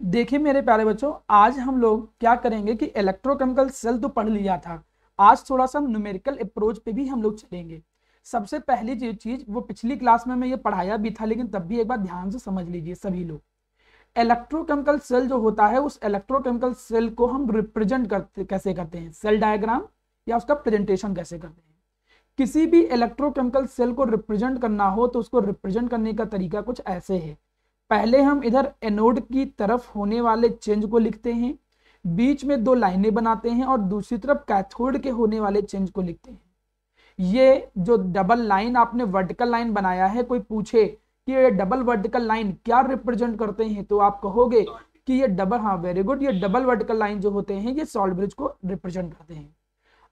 देखिए मेरे प्यारे बच्चों, आज हम लोग क्या करेंगे कि इलेक्ट्रोकेमिकल सेल तो पढ़ लिया था। आज थोड़ा सा न्यूमेरिकल अप्रोच पे भी हम लोग चलेंगे। सबसे पहली जो चीज वो पिछली क्लास में मैं ये पढ़ाया भी था, लेकिन तब भी एक बार ध्यान से समझ लीजिए सभी लोग। इलेक्ट्रोकेमिकल सेल जो होता है, उस इलेक्ट्रोकेमिकल सेल को हम रिप्रेजेंट कैसे करते हैं, सेल डायग्राम या उसका प्रेजेंटेशन कैसे करते हैं। किसी भी इलेक्ट्रोकेमिकल सेल को रिप्रेजेंट करना हो तो उसको रिप्रेजेंट करने का तरीका कुछ ऐसे है। पहले हम इधर एनोड की तरफ होने वाले चेंज को लिखते हैं, बीच में दो लाइनें बनाते हैं और दूसरी तरफ कैथोड के होने वाले चेंज को लिखते हैं। ये जो डबल लाइन आपने वर्टिकल लाइन बनाया है, कोई पूछे कि ये डबल वर्टिकल लाइन क्या रिप्रेजेंट करते हैं तो आप कहोगे कि ये डबल, हाँ वेरी गुड, ये डबल वर्टिकल लाइन जो होते हैं ये सॉल्ट ब्रिज को रिप्रेजेंट करते हैं।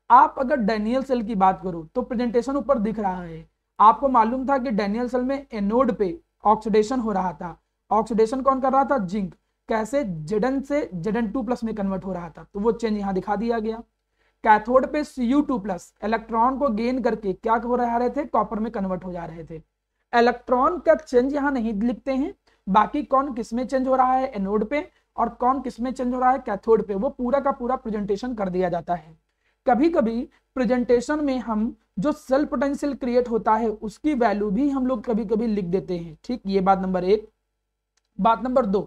आप अगर डैनियल सेल की बात करो तो प्रेजेंटेशन ऊपर दिख रहा है। आपको मालूम था कि डैनियल सेल में एनोड पे ऑक्सीडेशन हो रहा था। ऑक्सीडेशन कौन कर रहा था? जिंक। कैसे? Zn से Zn2+ में कन्वर्ट हो रहा था, तो वो चेंज यहां दिखा दिया गया। कैथोड पे Cu2+ इलेक्ट्रॉन को गेन करके क्या हो रहे थे? कॉपर में कन्वर्ट हो जा रहे थे। इलेक्ट्रॉन का चेंज यहां नहीं लिखते हैं, बाकी कौन किस में चेंज हो रहा है एनोड पे और कौन किस में चेंज हो रहा है कैथोड पे, वो पूरा का पूरा प्रेजेंटेशन कर दिया जाता है। कभी कभी प्रेजेंटेशन में हम जो सेल पोटेंशियल क्रिएट होता है उसकी वैल्यू भी हम लोग कभी कभी लिख देते हैं। ठीक, ये बात नंबर 1। बात नंबर 2,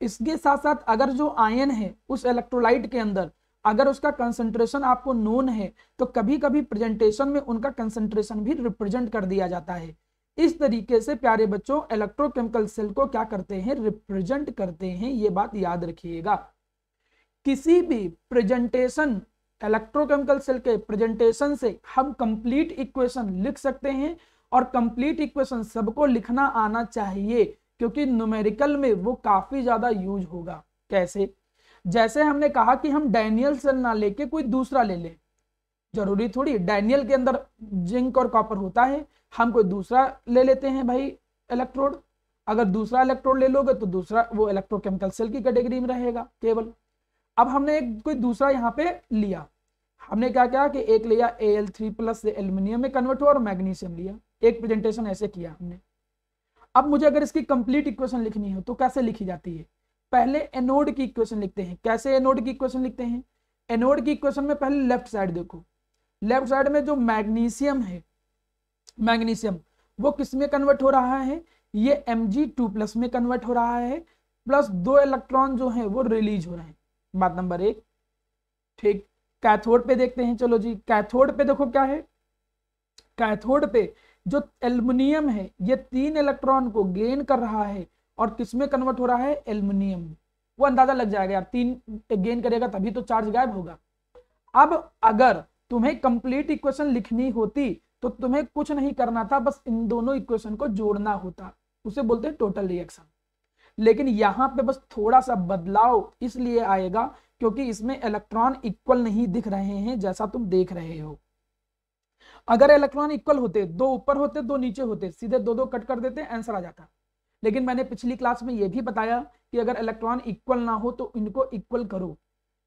इसके साथ साथ अगर जो आयन है उस इलेक्ट्रोलाइट के अंदर अगर उसका कंसंट्रेशन आपको नोन है तो कभी कभी प्रेजेंटेशन में उनका कंसंट्रेशन भी रिप्रेजेंट कर दिया जाता है। इस तरीके से प्यारे बच्चों इलेक्ट्रोकेमिकल सेल को क्या करते हैं? रिप्रेजेंट करते हैं। ये बात याद रखिएगा। किसी भी प्रेजेंटेशन, इलेक्ट्रोकेमिकल सेल के प्रेजेंटेशन से हम कंप्लीट इक्वेशन लिख सकते हैं और कंप्लीट इक्वेशन सबको लिखना आना चाहिए, क्योंकि न्यूमेरिकल में वो काफी ज्यादा यूज होगा। कैसे? जैसे हमने कहा कि हम डैनियल सेल ना लेके कोई दूसरा ले लें, जरूरी थोड़ी डैनियल के अंदर जिंक और कॉपर होता है, हम कोई दूसरा ले लेते हैं भाई इलेक्ट्रोड। अगर दूसरा इलेक्ट्रोड ले लोगे तो दूसरा वो इलेक्ट्रोकेमिकल सेल की कैटेगरी में रहेगा केवल। अब हमने एक कोई दूसरा यहाँ पे लिया, हमने क्या किया कि एक लिया Al3+ से एल्यूमिनियम में कन्वर्ट हुआ और मैग्नीशियम लिया। एक प्रेजेंटेशन ऐसे किया हमने। अब मुझे अगर इसकी कंप्लीट इक्वेशन लिखनी हो तो कैसे लिखी जाती है? पहले एनोड की इक्वेशन लिखते हैं। कैसे एनोड की इक्वेशन लिखते हैं? एनोड की इक्वेशन में पहले लेफ्ट साइड देखो, लेफ्ट साइड में जो मैग्नीशियम है, मैग्नीशियम वो किस में कन्वर्ट हो रहा है? ये Mg2+ में कन्वर्ट हो रहा है, प्लस 2 इलेक्ट्रॉन जो है वो रिलीज हो रहे हैं। बात नंबर 1। ठीक, कैथोड पे देखते हैं। चलो जी, कैथोड पे देखो क्या है। कैथोड पे जो एल्युमिनियम है ये 3 इलेक्ट्रॉन को गेन कर रहा है और किस में कन्वर्ट हो रहा है? एल्युमिनियम। वो अंदाजा लग जाएगा यार, 3 गेन करेगा तभी तो चार्ज गायब होगा। अब अगर तुम्हें कंप्लीट इक्वेशन लिखनी होती तो तुम्हें कुछ नहीं करना था, बस इन दोनों इक्वेशन को जोड़ना होता, उसे बोलते हैं टोटल रिएक्शन। लेकिन यहां पे बस थोड़ा सा बदलाव इसलिए आएगा क्योंकि इसमें इलेक्ट्रॉन इक्वल नहीं दिख रहे हैं जैसा तुम देख रहे हो। अगर इलेक्ट्रॉन इक्वल होते, 2 ऊपर होते 2 नीचे होते, सीधे 2 2 कट कर देते, आंसर आ जाता। लेकिन मैंने पिछली क्लास में यह भी बताया कि अगर इलेक्ट्रॉन इक्वल ना हो तो इनको इक्वल करो।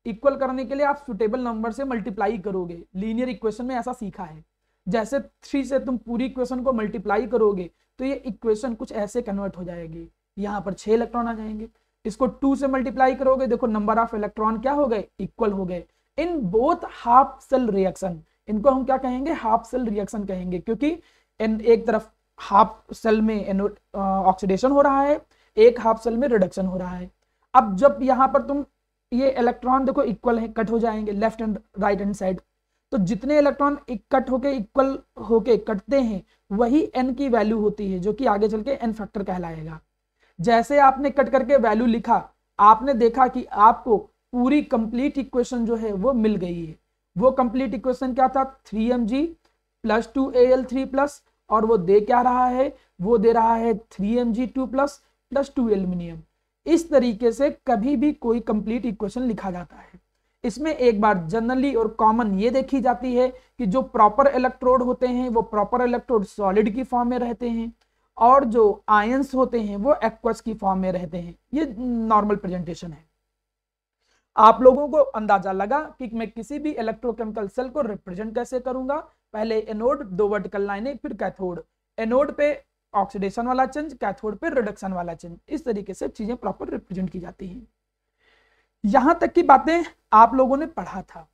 इक्वल करने के लिए आप सुटेबल नंबर से मल्टीप्लाई करोगे। लीनियर इक्वेशन में ऐसा सीखा है, जैसे 3 से तुम पूरी इक्वेशन को मल्टीप्लाई करोगे तो ये इक्वेशन कुछ ऐसे कन्वर्ट हो जाएगी। यहाँ पर 6 इलेक्ट्रॉन आ जाएंगे। इसको 2 से मल्टीप्लाई करोगे, देखो नंबर ऑफ इलेक्ट्रॉन क्या हो गए? इक्वल हो गए। इन बोथ हाफ सेल रिएक्शन, इनको हम क्या कहेंगे? हाफ सेल रिएक्शन कहेंगे, क्योंकि एक तरफ हाफ सेल में ऑक्सीडेशन हो रहा है, एक हाफ सेल में रिडक्शन हो रहा है। अब जब यहाँ पर तुम ये इलेक्ट्रॉन देखो इक्वल है, कट हो जाएंगे left and right hand side, तो जितने इलेक्ट्रॉन कट होके इक्वल होके कटते हैं वही n की वैल्यू होती है, जो कि आगे चल के n फैक्टर कहलाएगा। जैसे आपने कट करके वैल्यू लिखा, आपने देखा कि आपको पूरी कंप्लीट इक्वेशन जो है वो मिल गई है। वो कंप्लीट इक्वेशन क्या था? 3Mg + 2Al3+, और वो दे क्या रहा है? वो दे रहा है 3Mg2+ + 2 एल्यूमिनियम। इस तरीके से कभी भी कोई कंप्लीट इक्वेशन लिखा जाता है। इसमें एक बार जनरली और कॉमन ये देखी जाती है कि जो प्रॉपर इलेक्ट्रोड होते हैं वो प्रॉपर इलेक्ट्रोड सॉलिड की फॉर्म में रहते हैं और जो आयंस होते हैं वो एक्वस की फॉर्म में रहते हैं। ये नॉर्मल प्रेजेंटेशन है। आप लोगों को अंदाजा लगा कि मैं किसी भी इलेक्ट्रोकेमिकल सेल को रिप्रेजेंट कैसे करूंगा। पहले एनोड, 2 वर्टिकल लाइनें, फिर कैथोड। एनोड पे ऑक्सीडेशन वाला चेंज, कैथोड पे रिडक्शन वाला चेंज। इस तरीके से चीजें प्रॉपर रिप्रेजेंट की जाती हैं। यहां तक की बातें आप लोगों ने पढ़ा था।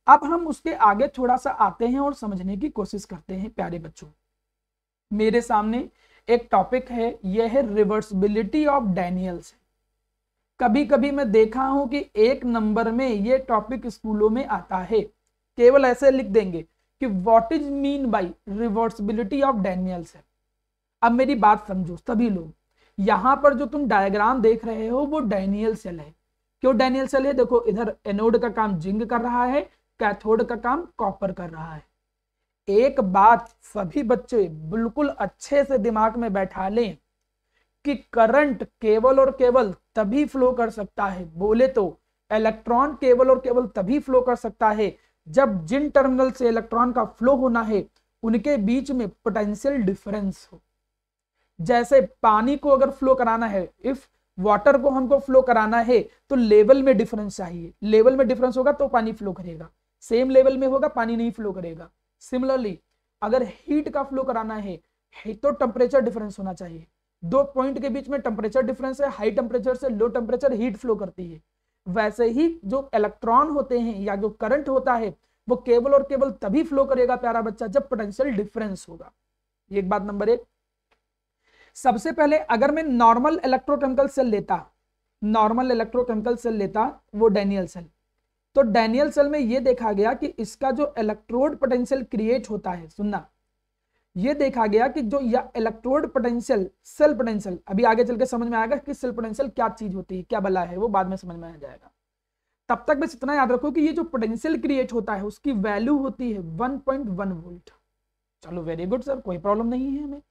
अब हम उसके आगे थोड़ा सा आते हैं और समझने की कोशिश करते हैं। प्यारे बच्चों, मेरे सामने एक टॉपिक है, यह है रिवर्सिबिलिटी ऑफ डैनियल्स। कभी कभी मैं देखा हूं कि एक नंबर में यह टॉपिक स्कूलों में आता है, केवल ऐसे लिख देंगे कि what is mean bye reversibility of Daniels है। अब मेरी बात समझो सभी लोग, यहां पर जो तुम डायग्राम देख रहे हो वो डैनियल सेल है। क्यों डैनियल सेल है? देखो, इधर एनोड का काम जिंक कर रहा है, कैथोड का काम कॉपर कर रहा है। एक बात सभी बच्चे बिल्कुल अच्छे से दिमाग में बैठा लें कि करंट केवल और केवल तभी फ्लो कर सकता है, बोले तो इलेक्ट्रॉन केवल और केवल तभी फ्लो कर सकता है जब जिन टर्मिनल से इलेक्ट्रॉन का फ्लो होना है उनके बीच में पोटेंशियल डिफरेंस हो। जैसे पानी को अगर फ्लो कराना है, इफ वाटर को हमको फ्लो कराना है तो लेवल में डिफरेंस चाहिए, लेवल में डिफरेंस होगा तो पानी फ्लो करेगा, सेम लेवल में होगा पानी नहीं फ्लो करेगा। सिमिलरली अगर हीट का फ्लो कराना है तो टेम्परेचर डिफरेंस होना चाहिए, दो पॉइंट के बीच में टेम्परेचर डिफरेंस है, हाई टेम्परेचर से लो टेम्परेचर हीट फ्लो करती है। वैसे ही जो इलेक्ट्रॉन होते हैं या जो करंट होता है वो केवल और केवल तभी फ्लो करेगा प्यारा बच्चा जब पोटेंशियल डिफरेंस होगा। ये एक बात नंबर एक। सबसे पहले अगर मैं नॉर्मल इलेक्ट्रोकेमिकल सेल लेता, नॉर्मल इलेक्ट्रोकेमिकल सेल लेता वो डैनियल सेल, तो डैनियल सेल में यह देखा गया कि इसका जो इलेक्ट्रोड पोटेंशियल क्रिएट होता है, सुनना, यह देखा गया कि जो या इलेक्ट्रोड पोटेंशियल, सेल पोटेंशियल, अभी आगे चल के समझ में आएगा कि सेल पोटेंशियल क्या चीज होती है, क्या बला है, वो बाद में समझ में आ जाएगा। तब तक बस इतना याद रखो कि ये जो पोटेंशियल क्रिएट होता है उसकी वैल्यू होती है 1.1 वोल्ट। चलो वेरी गुड सर, कोई प्रॉब्लम नहीं है हमें।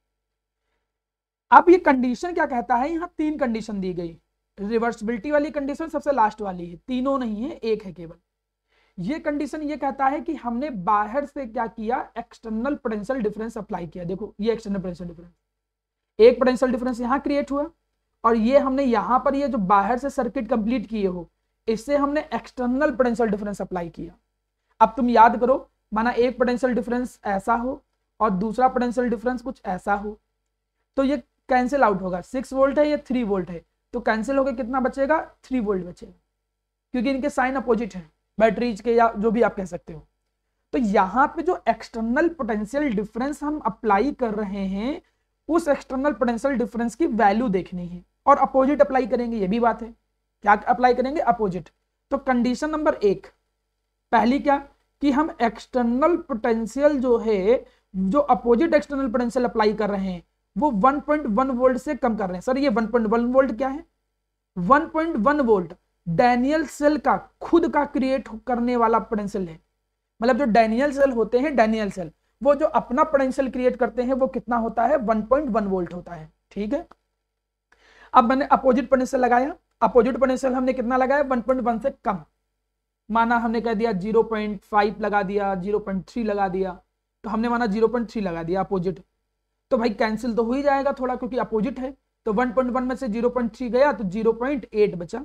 अब ये कंडीशन क्या कहता है, यहां तीन कंडीशन दी गई। रिवर्सिबिलिटी वाली कंडीशन सबसे लास्ट वाली है, तीनों नहीं है, एक है केवल। ये कंडीशन ये कहता है कि हमने बाहर से क्या किया, एक्सटर्नल पोटेंशियल डिफरेंस अप्लाई किया। देखो ये एक्सटर्नल पोटेंशियल डिफरेंस, एक पोटेंशियल डिफरेंस यहां क्रिएट हुआ और ये हमने यहां पर ये जो बाहर से सर्किट कंप्लीट किए हो इससे हमने एक्सटर्नल पोटेंशियल डिफरेंस अप्लाई किया। अब तुम याद करो, माना एक पोटेंशियल डिफरेंस ऐसा हो और दूसरा पोटेंशियल डिफरेंस कुछ ऐसा हो, तो ये कैंसिल आउट होगा। 6 वोल्ट है, ये 3 वोल्ट है, तो कैंसिल होकर कितना बचेगा, 3 वोल्ट बचेगा, क्योंकि इनके साइन अपोजिट है, बैटरीज के या जो भी आप कह सकते हो। तो यहां पे जो एक्सटर्नल पोटेंशियल डिफरेंस हम अप्लाई कर रहे हैं उस एक्सटर्नल पोटेंशियल डिफरेंस की वैल्यू देखनी है और अपोजिट अप्लाई करेंगे, ये भी बात है। क्या अप्लाई करेंगे, अपोजिट। तो कंडीशन नंबर एक पहली क्या कि हम एक्सटर्नल पोटेंशियल जो है, जो अपोजिट एक्सटर्नल पोटेंशियल अप्लाई कर रहे हैं वो 1.1 वोल्ट से कम कर रहे हैं। सर ये 1.1 वोल्ट क्या है, 1.1 वोल्ट डैनियल सेल का खुद का क्रिएट करने वाला पोटेंशियल है। मतलब जो डैनियल सेल होते हैं, डैनियल सेल वो जो अपना पोटेंशियल क्रिएट करते हैं वो कितना होता है, 1.1 वोल्ट होता है। ठीक है, अब मैंने अपोजिट पोटेंशियल लगाया, अपोजिट पोटेंशियल हमने कितना लगाया, 1.1 से कम। माना हमने कह दिया 0.5 लगा दिया, 0.3 लगा दिया, तो हमने माना 0.3 लगा दिया अपोजिट, तो भाई कैंसिल तो हो ही जाएगा थोड़ा क्योंकि अपोजिट है। तो 1.1 में से 0.3 गया तो 0.8 बचा,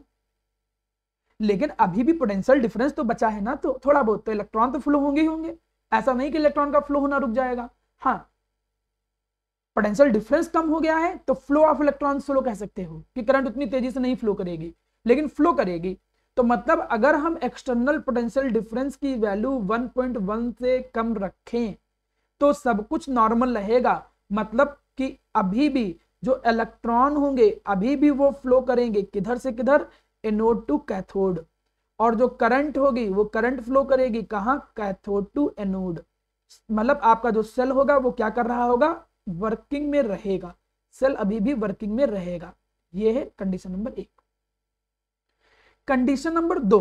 लेकिन अभी भी पोटेंशियल डिफरेंस तो बचा है ना, तो थोड़ा बहुत तो इलेक्ट्रॉन तो फ्लो होंगे ही होंगे, ऐसा नहीं कि इलेक्ट्रॉन का फ्लो होना रुक जाएगा। हाँ, पोटेंशियल डिफरेंस कम हो गया है तो फ्लो ऑफ इलेक्ट्रॉन स्लो कह सकते हो कि करंट उतनी तेजी से नहीं फ्लो करेगी, लेकिन फ्लो करेगी। तो मतलब अगर हम एक्सटर्नल पोटेंशियल डिफरेंस की वैल्यू 1.1 से कम रखें तो सब कुछ नॉर्मल रहेगा। मतलब कि अभी भी जो इलेक्ट्रॉन होंगे अभी भी वो फ्लो करेंगे, किधर से किधर, एनोड टू कैथोड, और जो करंट होगी वो करंट फ्लो करेगी कहां, कैथोड टू एनोड। मतलब आपका जो सेल होगा वो क्या कर रहा होगा, वर्किंग में रहेगा, सेल अभी भी वर्किंग में रहेगा। ये है कंडीशन नंबर एक। कंडीशन नंबर दो,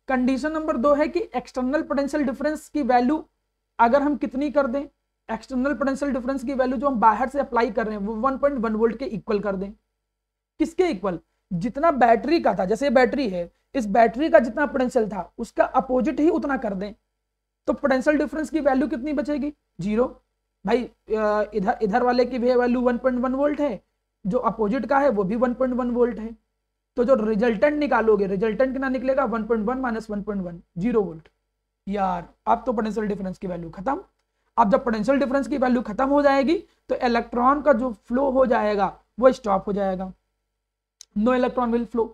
कंडीशन नंबर दो है कि एक्सटर्नल पोटेंशियल डिफरेंस की वैल्यू अगर हम कितनी कर दें, एक्सटर्नल पोटेंशियल डिफरेंस की वैल्यू जो हम बाहर से अप्लाई कर रहे हैं वो 1.1 वोल्ट के इक्वल कर दें। किसके इक्वल, जितना बैटरी का था, जैसे बैटरी है, इस बैटरी का जितना पोटेंशियल था उसका अपोजिट ही उतना कर दें, तो पोटेंशियल डिफरेंस की वैल्यू कितनी बचेगी, 0। भाई इधर इधर वाले की भी वैल्यू 1.1 वोल्ट है, जो अपोजिट का है वो भी 1.1 वोल्ट है, तो जो रिजल्टेंट निकालोगे, रिजल्टेंट कितना निकलेगा, 1.1 माइनस 1.1, 0 वोल्ट। यार अब तो पोटेंशियल डिफरेंस की वैल्यू खत्म। अब जब पोटेंशियल डिफरेंस की वैल्यू खत्म हो जाएगी तो इलेक्ट्रॉन का जो फ्लो हो जाएगा वो स्टॉप हो जाएगा, no electron will flow.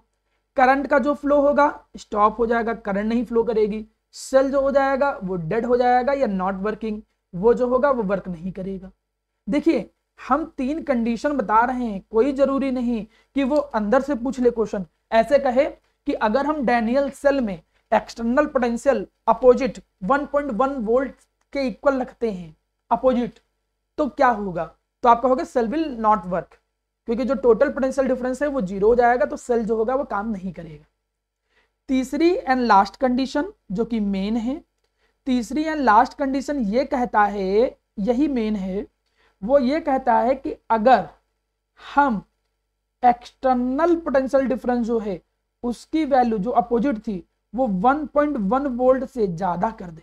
Current का जो फ्लो होगा स्टॉप हो जाएगा, करंट नहीं फ्लो करेगी। सेल जो हो जाएगा वो डेड हो जाएगा या नॉट वर्किंग, वो जो होगा वो वर्क नहीं करेगा। देखिए हम 3 कंडीशन बता रहे हैं, कोई जरूरी नहीं कि वो अंदर से पूछ ले क्वेश्चन। ऐसे कहे कि अगर हम डैनियल सेल में एक्सटर्नल पोटेंशियल अपोजिट 1.1 वोल्ट के इक्वल रखते हैं अपोजिट, तो क्या होगा? तो आप कहोगे सेल विल नॉट वर्क, क्योंकि जो टोटल पोटेंशियल डिफरेंस है वो 0 हो जाएगा, तो सेल जो होगा वो काम नहीं करेगा। तीसरी एंड लास्ट कंडीशन जो कि मेन है, तीसरी एंड लास्ट कंडीशन ये कहता है, यही मेन है, वो ये कहता है कि अगर हम एक्सटर्नल पोटेंशियल डिफरेंस जो है उसकी वैल्यू जो अपोजिट थी वो 1.1 वोल्ट से ज्यादा कर दे,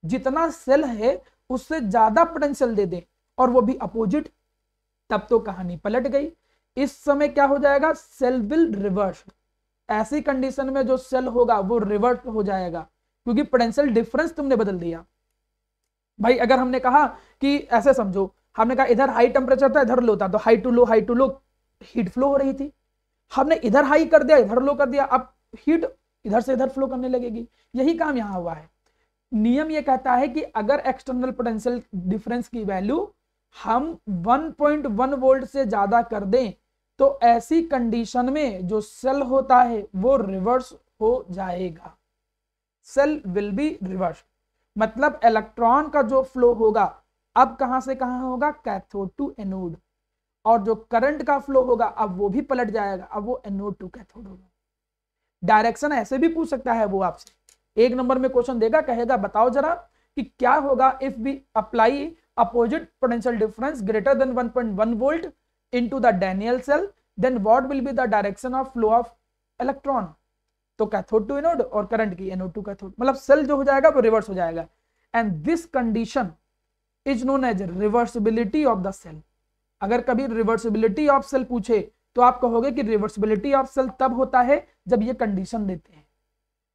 जितना सेल है उससे ज्यादा पोटेंशियल दे दे और वो भी अपोजिट, तब तो कहानी पलट गई। इस समय क्या हो जाएगा? Cell will reverse. ऐसी कंडीशन में जो सेल होगा वो रिवर्स हो जाएगा, क्योंकि पोटेंशियल डिफरेंस तुमने बदल दिया। भाई अगर हमने कहा कि ऐसे समझो, हमने कहा इधर हाई टेम्परेचर था इधर लो था, तो high to low heat flow हो रही थी। हमने इधर हाई कर दिया इधर लो कर दिया, अब हीट इधर से इधर फ्लो करने लगेगी। यही काम यहां हुआ है। नियम यह कहता है कि अगर एक्सटर्नल पोटेंशियल डिफरेंस की वैल्यू हम 1.1 वोल्ट से ज्यादा कर दें तो ऐसी कंडीशन में जो सेल होता है वो रिवर्स हो जाएगा, सेल विल बी रिवर्स। मतलब इलेक्ट्रॉन का जो फ्लो होगा अब कहां से कहां होगा? Cathode to anode. और जो करंट का फ्लो होगा अब वो भी पलट जाएगा, अब वो एनोड टू कैथोड होगा। डायरेक्शन ऐसे भी पूछ सकता है वो आपसे, 1 नंबर में क्वेश्चन देगा, कहेगा बताओ जरा कि क्या होगा if we apply opposite potential difference greater than 1.1 volt into the Daniell cell, then what will be the direction of flow of electron. तो कैथोड टू एनोड और करंट की एनोड टू कैथोड, मतलब सेल जो हो जाएगा वो reverse हो जाएगा। And this condition is known as reversibility of the cell. अगर कभी रिवर्सिबिलिटी ऑफ सेल पूछे तो आप कहोगे कि रिवर्सिबिलिटी ऑफ सेल तब होता है जब ये कंडीशन देते हैं,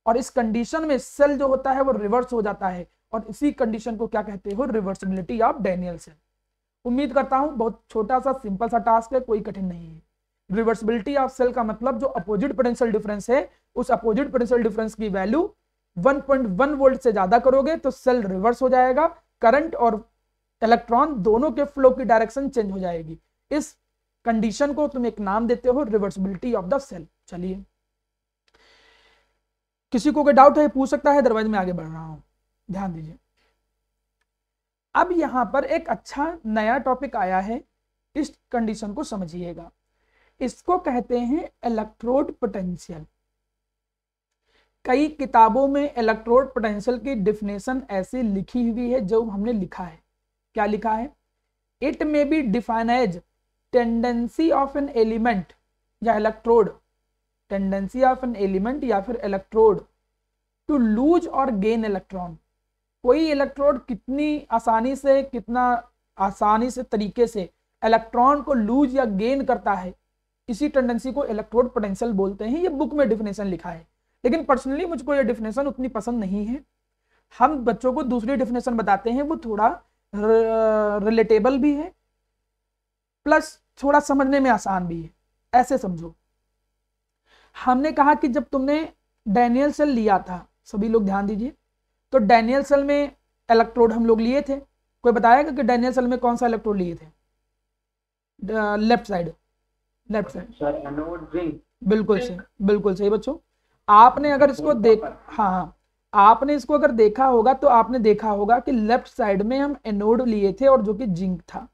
और इस कंडीशन में सेल जो होता है वो रिवर्स हो जाता है, और इसी कंडीशन को क्या कहते हो? Reversibility of Daniell cell. उम्मीद करता हूं बहुत छोटा सा सिंपल सा टास्क है, कोई कठिन नहीं है। रिवर्सिबिलिटी ऑफ सेल का मतलब जो अपोजिट पोटेंशियल डिफरेंस है उस अपोजिट पोटेंशियल डिफरेंस की वैल्यू 1.1 वोल्ट से ज्यादा करोगे तो सेल रिवर्स हो जाएगा, करंट और इलेक्ट्रॉन दोनों के फ्लो की डायरेक्शन चेंज हो जाएगी। इस कंडीशन को तुम एक नाम देते हो रिवर्सिबिलिटी ऑफ द सेल। चलिए किसी को कोई डाउट है पूछ सकता है, अदरवाइज मैं आगे बढ़ रहा हूं, ध्यान दीजिए। अब यहां पर एक अच्छा नया टॉपिक आया है, इस कंडीशन को समझिएगा। इसको कहते हैं इलेक्ट्रोड पोटेंशियल। कई किताबों में इलेक्ट्रोड पोटेंशियल की डिफिनेशन ऐसी लिखी हुई है जो हमने लिखा है। क्या लिखा है? It may be defined as tendency of an element या electrode, tendency of an element या फिर इलेक्ट्रोड टू लूज और गेन इलेक्ट्रॉन। कोई इलेक्ट्रोड कितना आसानी से तरीके से इलेक्ट्रॉन को लूज या गेन करता है, इसी टेंडेंसी को इलेक्ट्रोड पोटेंशियल बोलते हैं। ये बुक में डिफिनेशन लिखा है, लेकिन पर्सनली मुझको ये डिफिनेशन उतनी पसंद नहीं है। हम बच्चों को दूसरी डिफिनेशन बताते हैं, वो थोड़ा रिलेटेबल भी है प्लस थोड़ा समझने में आसान भी है। ऐसे समझो, हमने कहा कि जब तुमने डैनियल सेल लिया था, सभी लोग ध्यान दीजिए, तो डैनियल सेल में इलेक्ट्रोड हम लोग लिए थे। कोई बताएगा कि डैनियल सेल में कौन सा इलेक्ट्रोड लिए थे? लेफ्ट साइड बिल्कुल सही, बिल्कुल सही बच्चों। आपने अगर इसको हाँ आपने इसको अगर देखा होगा तो आपने देखा होगा कि लेफ्ट साइड में हम एनोड लिए थे और जो कि जिंक था।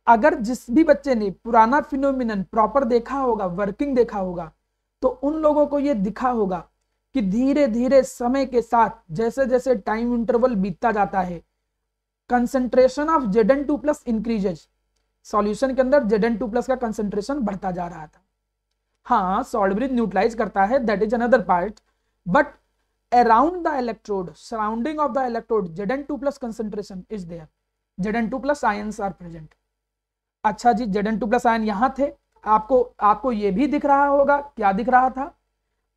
अगर जिस भी बच्चे ने पुराना फिनोमिनन प्रॉपर देखा होगा, वर्किंग देखा होगा, तो उन लोगों को यह दिखा होगा कि धीरे धीरे समय के साथ जैसे जैसे टाइम इंटरवल बीतता जाता है, concentration of Zn2+ increases. Solution के अंदर Zn2+ का कंसंट्रेशन बढ़ता जा रहा था। हाँ, सॉल्ट ब्रिज न्यूट्रलाइज करता है, that is another part, but around the electrode, surrounding of the electrode, Zn2+ concentration is there, Zn2+ ions are present। अच्छा जी, Zn2+ आयन यहां थे। आपको ये भी दिख रहा होगा, क्या दिख रहा था?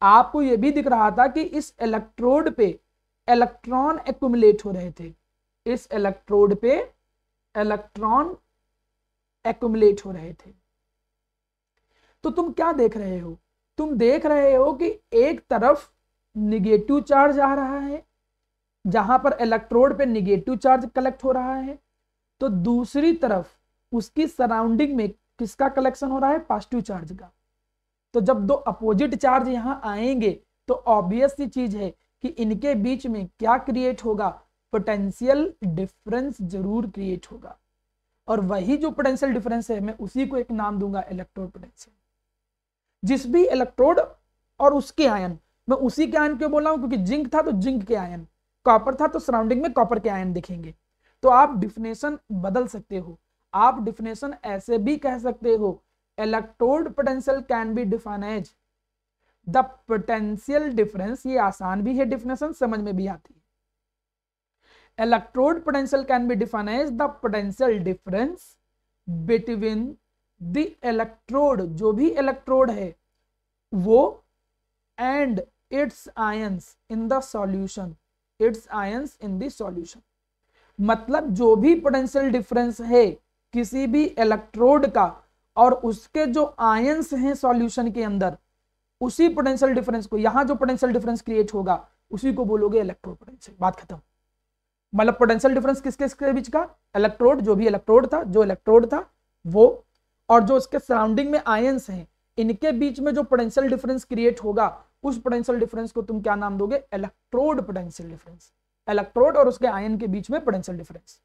आपको ये भी दिख रहा था कि इस इलेक्ट्रोड पे इलेक्ट्रॉन एक्युमुलेट हो रहे थे। इस इलेक्ट्रोड पे इलेक्ट्रॉन एक्युमुलेट हो रहे थे। तो तुम क्या देख रहे हो? तुम देख रहे हो कि एक तरफ निगेटिव चार्ज आ रहा है, जहां पर इलेक्ट्रोड पे निगेटिव चार्ज कलेक्ट हो रहा है, तो दूसरी तरफ उसकी सराउंडिंग में किसका कलेक्शन हो रहा है? पॉजिटिव चार्ज का। तो जब दो अपोजिट चार्ज यहां आएंगे तो ऑब्वियस सी चीज है कि इनके बीच में क्या क्रिएट होगा? पोटेंशियल डिफरेंस जरूर क्रिएट होगा। और वही जो पोटेंशियल डिफरेंस है, मैं उसी को एक नाम दूंगा इलेक्ट्रोड पोटेंशियल। जिस भी इलेक्ट्रोड और उसके आयन, मैं उसी के आयन क्यों बोल रहा हूं? क्योंकि जिंक था तो जिंक के आयन, कॉपर था तो सराउंडिंग में कॉपर के आयन दिखेंगे। तो आप डिफिनेशन बदल सकते हो। आप डिफिनेशन ऐसे भी कह सकते हो, electrode potential can be defined as the potential difference. ये आसान भी है, डिफिनेशन समझ में भी आती है। Electrode potential can be defined as the potential difference between the electrode, जो भी इलेक्ट्रोड है वो, and its ions in the solution, its ions in the solution. मतलब जो भी पोटेंशियल डिफरेंस है किसी भी इलेक्ट्रोड का और उसके जो आयंस हैं सॉल्यूशन के अंदर, उसी पोटेंशियल डिफरेंस को, यहां जो पोटेंशियल डिफरेंस क्रिएट होगा उसी को बोलोगे इलेक्ट्रोड पोटेंशियल। बात खत्म। मतलब पोटेंशियल डिफरेंस किसके बीच का? इलेक्ट्रोड, जो भी इलेक्ट्रोड था, जो इलेक्ट्रोड था वो, और जो उसके सराउंडिंग में आयंस हैं, इनके बीच में जो पोटेंशियल डिफरेंस क्रिएट होगा उस पोटेंशियल डिफरेंस को तुम क्या नाम दोगे? Electrode potential difference. इलेक्ट्रोड और उसके आयन के बीच में पोटेंशियल डिफरेंस।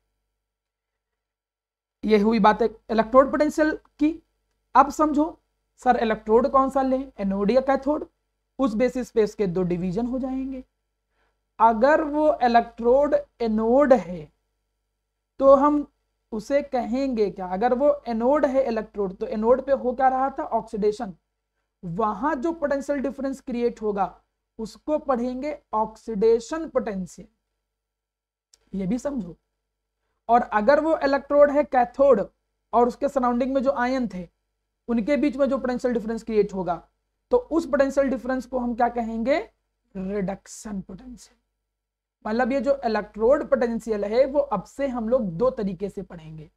ये हुई बात है इलेक्ट्रोड पोटेंशियल की। अब समझो सर इलेक्ट्रोड कौन सा लें, एनोड या कैथोड? उस बेसिस पे इसके दो डिवीजन हो जाएंगे। अगर वो इलेक्ट्रोड एनोड है तो हम उसे कहेंगे क्या? अगर वो एनोड है इलेक्ट्रोड, तो एनोड पे हो क्या रहा था? ऑक्सीडेशन। वहां जो पोटेंशियल डिफरेंस क्रिएट होगा उसको पढ़ेंगे ऑक्सीडेशन पोटेंशियल। ये भी समझो। और अगर वो इलेक्ट्रोड है कैथोड और उसके सराउंडिंग में जो आयन थे उनके बीच में जो पोटेंशियल डिफरेंस क्रिएट होगा, तो उस पोटेंशियल डिफरेंस को हम क्या कहेंगे? Reduction potential. मतलब ये जो इलेक्ट्रोड पोटेंशियल है वो अब से हम लोग दो तरीके से पढ़ेंगे।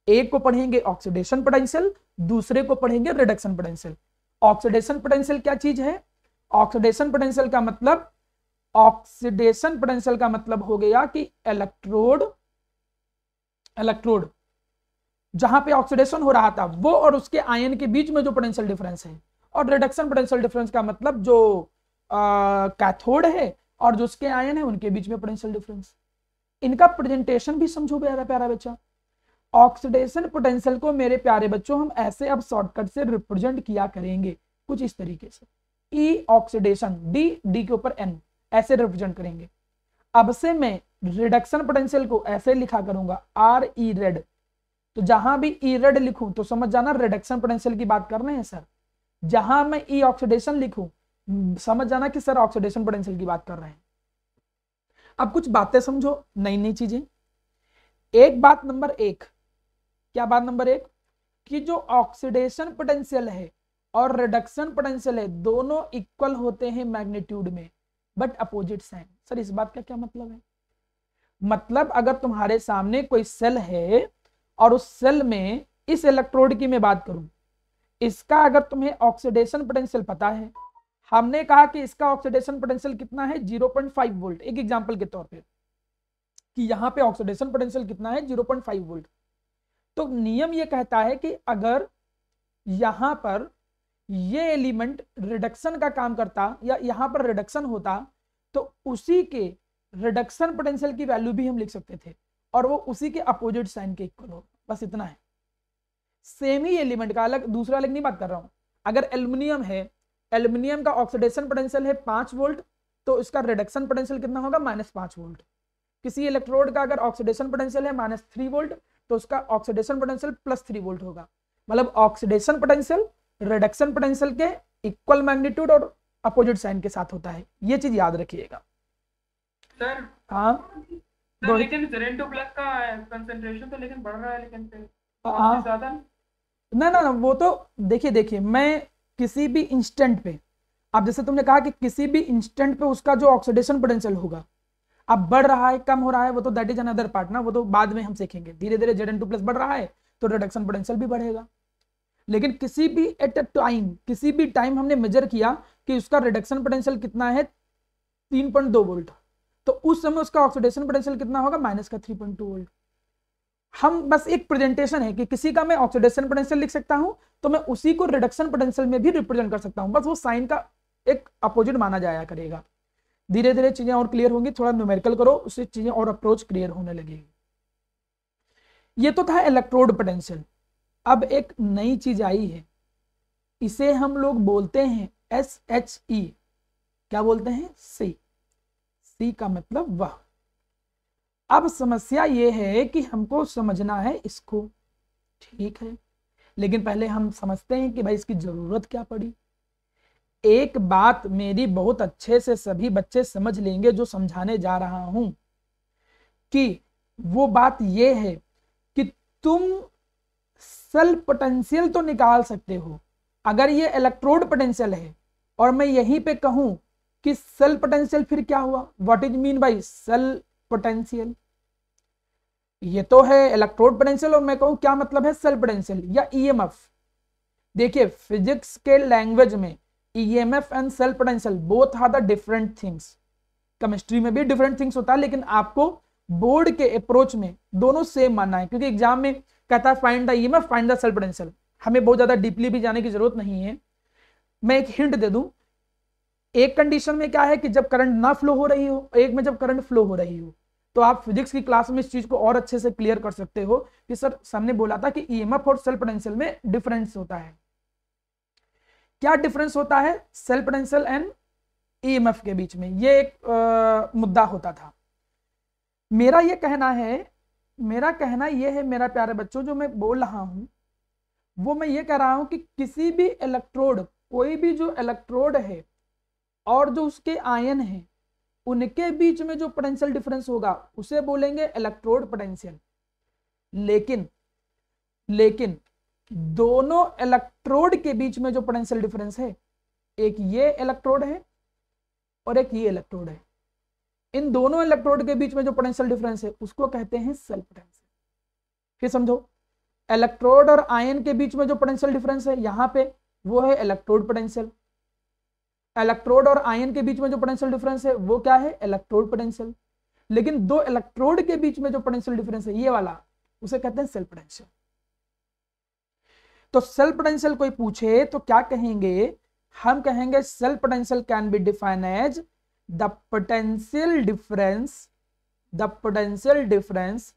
एक को पढ़ेंगे ऑक्सीडेशन पोटेंशियल, दूसरे को पढ़ेंगे रिडक्शन पोटेंशियल। ऑक्सीडेशन पोटेंशियल क्या चीज है? ऑक्सीडेशन पोटेंशियल का मतलब, ऑक्सीडेशन पोटेंशियल का मतलब हो गया कि इलेक्ट्रोड जहां पे ऑक्सीडेशन हो रहा था वो और उसके आयन के बीच में जो पोटेंशियल डिफरेंस है। और रिडक्शन पोटेंशियल डिफरेंस का मतलब जो कैथोड है और जो उसके आयन है उनके बीच में पोटेंशियल डिफरेंस। इनका प्रेजेंटेशन भी समझो प्यारा प्यारा बच्चा। ऑक्सीडेशन पोटेंशियल को मेरे प्यारे बच्चों हम ऐसे अब शॉर्टकट से रिप्रेजेंट किया करेंगे कुछ इस तरीके से। ई ऑक्सीडेशन, डी के ऊपर एन, ऐसे रिप्रेजेंट करेंगे। अब से मैं रिडक्शन पोटेंशियल को ऐसे लिखा करूंगा, आर ई रेड। तो जहां भी ई रेड लिखूं तो समझ जाना रिडक्शन पोटेंशियल की बात कर रहे हैं सर। जहां मैं ई ऑक्सीडेशन लिखूं समझ जाना कि सर ऑक्सीडेशन पोटेंशियल की बात कर रहे हैं। अब कुछ बातें समझो, नई नई चीजें। एक बात नंबर एक, क्या बात नंबर एक? कि जो ऑक्सीडेशन पोटेंशियल है और रिडक्शन पोटेंशियल है दोनों इक्वल होते हैं मैग्नीट्यूड में, बट अपोजिट साइन। सर इस बात का क्या मतलब है? मतलब अगर तुम्हारे सामने कोई सेल है और उस सेल में इस इलेक्ट्रोड की मैं बात करूं, इसका अगर तुम्हें ऑक्सीडेशन पोटेंशियल पता है, हमने कहा कि इसका ऑक्सीडेशन पोटेंशियल कितना है? 0.5 वोल्ट। एक एग्जांपल के तौर पे कि यहां पे ऑक्सीडेशन पोटेंशियल कितना है? 0.5 वोल्ट। तो नियम ये कहता है कि अगर यहां पर ये एलिमेंट रिडक्शन का काम करता या यहां पर रिडक्शन होता तो उसी के रिडक्शन पोटेंशियल की वैल्यू भी हम लिख सकते थे और वो उसी के अपोजिट साइन के इक्वल हो। बस इतना है। सेम ही एलिमेंट का, अलग दूसरा अलग नहीं बात कर रहा हूं। अगर एल्युमिनियम है, एल्युमिनियम का ऑक्सीडेशन पोटेंशियल है 5 वोल्ट, तो इसका रिडक्शन पोटेंशियल कितना होगा? -5 वोल्ट। किसी इलेक्ट्रोड का अगर ऑक्सीडेशन पोटेंशियल है -3 वोल्ट, तो उसका ऑक्सीडेशन पोटेंशियल +3 वोल्ट होगा। मतलब ऑक्सीडेशन पोटेंशियल रिडक्शन पोटेंशियल के इक्वल मैग्नीट्यूड और अपोजिट साइन के साथ होता है। ये चीज याद रखिएगा सर। हाँ सर लेकिन Zn2 प्लस का कंसंट्रेशन तो लेकिन बढ़ रहा है, लेकिन फिर ज्यादा ना वो तो देखिए मैं किसी भी इंस्टेंट पे, अब जैसे तुमने कहा कि किसी भी इंस्टेंट पे उसका जो ऑक्सीडेशन पोटेंशियल होगा, अब बढ़ रहा है कम हो रहा है वो तो दैट इज अनदर पार्ट ना, वो तो बाद में हम सीखेंगे। धीरे धीरे Zn2 प्लस बढ़ रहा है तो रिडक्शन पोटेंशियल भी बढ़ेगा। लेकिन किसी भी एट अ टाइम, किसी भी टाइम हमने मेजर किया कि उसका रिडक्शन पोटेंशियल कितना है 3.2 वोल्ट, तो उस समय उसका ऑक्सीडेशन पोटेंशियल कितना होगा माइनस का 3.2 वोल्ट। हम बस एक प्रेजेंटेशन है कि किसी का मैं ऑक्सीडेशन पोटेंशियल लिख सकता हूं तो मैं उसी को रिडक्शन पोटेंशियल में भी रिप्रेजेंट कर सकता हूं, बस वो साइन का एक अपोजिट माना जाया करेगा। धीरे धीरे चीजें और क्लियर होंगी, थोड़ा न्यूमेरिकल करो उससे चीजें और अप्रोच क्लियर होने लगेगी। ये तो था इलेक्ट्रोड पोटेंशियल। अब एक नई चीज आई है, इसे हम लोग बोलते हैं SHE। क्या बोलते हैं? सी का मतलब वह। अब समस्या ये है कि हमको समझना है इसको, ठीक है, लेकिन पहले हम समझते हैं कि भाई इसकी जरूरत क्या पड़ी। एक बात मेरी बहुत अच्छे से सभी बच्चे समझ लेंगे जो समझाने जा रहा हूं, कि वो बात ये है कि तुम सेल पोटेंशियल तो निकाल सकते हो। अगर ये इलेक्ट्रोड पोटेंशियल है और मैं यहीं पे कहूं कि सेल पोटेंशियल, फिर क्या हुआ? What is mean by cell potential? ये तो है इलेक्ट्रोड पोटेंशियल और मैं कहूं क्या मतलब है सेल पोटेंशियल या EMF। देखिए फिजिक्स के लैंग्वेज में EMF and cell potential both are the different things. Chemistry में भी डिफरेंट थिंग्स होता है, लेकिन आपको बोर्ड के अप्रोच में दोनों सेम मानना है, क्योंकि एग्जाम में कहता है find the EMF find the cell potential. हमें बहुत ज्यादा डीपली भी जाने की जरूरत नहीं है। मैं एक हिंट दे दूं, एक कंडीशन में क्या है कि जब करंट ना फ्लो हो रही हो, एक में जब करंट फ्लो हो रही हो, तो आप फिजिक्स की क्लास में इस चीज को और अच्छे से क्लियर कर सकते हो कि सर सामने बोला था कि EMF और सेल पोटेंशियल में डिफरेंस होता है। क्या डिफरेंस होता है सेल पोटेंशियल एंड EMF के बीच में? ये एक मुद्दा होता था। मेरा कहना यह है मेरा प्यारे बच्चों, जो मैं बोल रहा हूं वो मैं ये कह रहा हूं कि किसी भी इलेक्ट्रोड, कोई भी जो इलेक्ट्रोड है और जो उसके आयन है, उनके बीच में जो पोटेंशियल डिफरेंस होगा उसे बोलेंगे इलेक्ट्रोड पोटेंशियल। लेकिन दोनों इलेक्ट्रोड के बीच में जो पोटेंशियल डिफरेंस है, एक ये इलेक्ट्रोड है और एक ये इलेक्ट्रोड है, इन दोनों इलेक्ट्रोड के बीच में जो पोटेंशियल डिफरेंस है उसको कहते हैं सेल पोटेंशियल। फिर समझो, इलेक्ट्रोड और आयन के बीच में जो पोटेंशियल डिफरेंस है यहां पे, वो है इलेक्ट्रोड पोटेंशियल। इलेक्ट्रोड और आयन के बीच में जो पोटेंशियल डिफरेंस है वो क्या है? Electrode potential. लेकिन दो इलेक्ट्रोड के बीच में जो पोटेंशियल डिफरेंस है ये वाला, उसे कहते हैं सेल पोटेंशियल। तो सेल पोटेंशियल कोई पूछे तो क्या कहेंगे? हम कहेंगे cell potential can be defined as the potential difference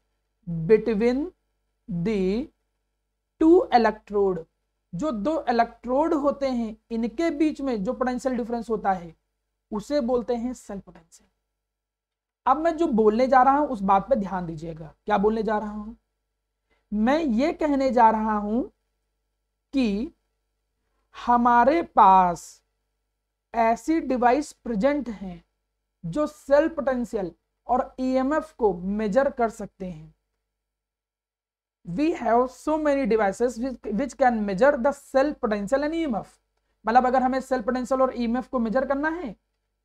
between the two electrode. जो दो इलेक्ट्रोड होते हैं इनके बीच में जो पोटेंशियल डिफरेंस होता है उसे बोलते हैं सेल पोटेंशियल। अब मैं जो बोलने जा रहा हूं उस बात पे ध्यान दीजिएगा। क्या बोलने जा रहा हूं? मैं ये कहने जा रहा हूं कि हमारे पास ऐसी डिवाइस प्रेजेंट हैं जो सेल पोटेंशियल और EMF को मेजर कर सकते हैं। We have so many devices which can measure the cell potential and EMF। मतलब अगर हमें सेल पोटेंशियल और EMF को मेजर करना है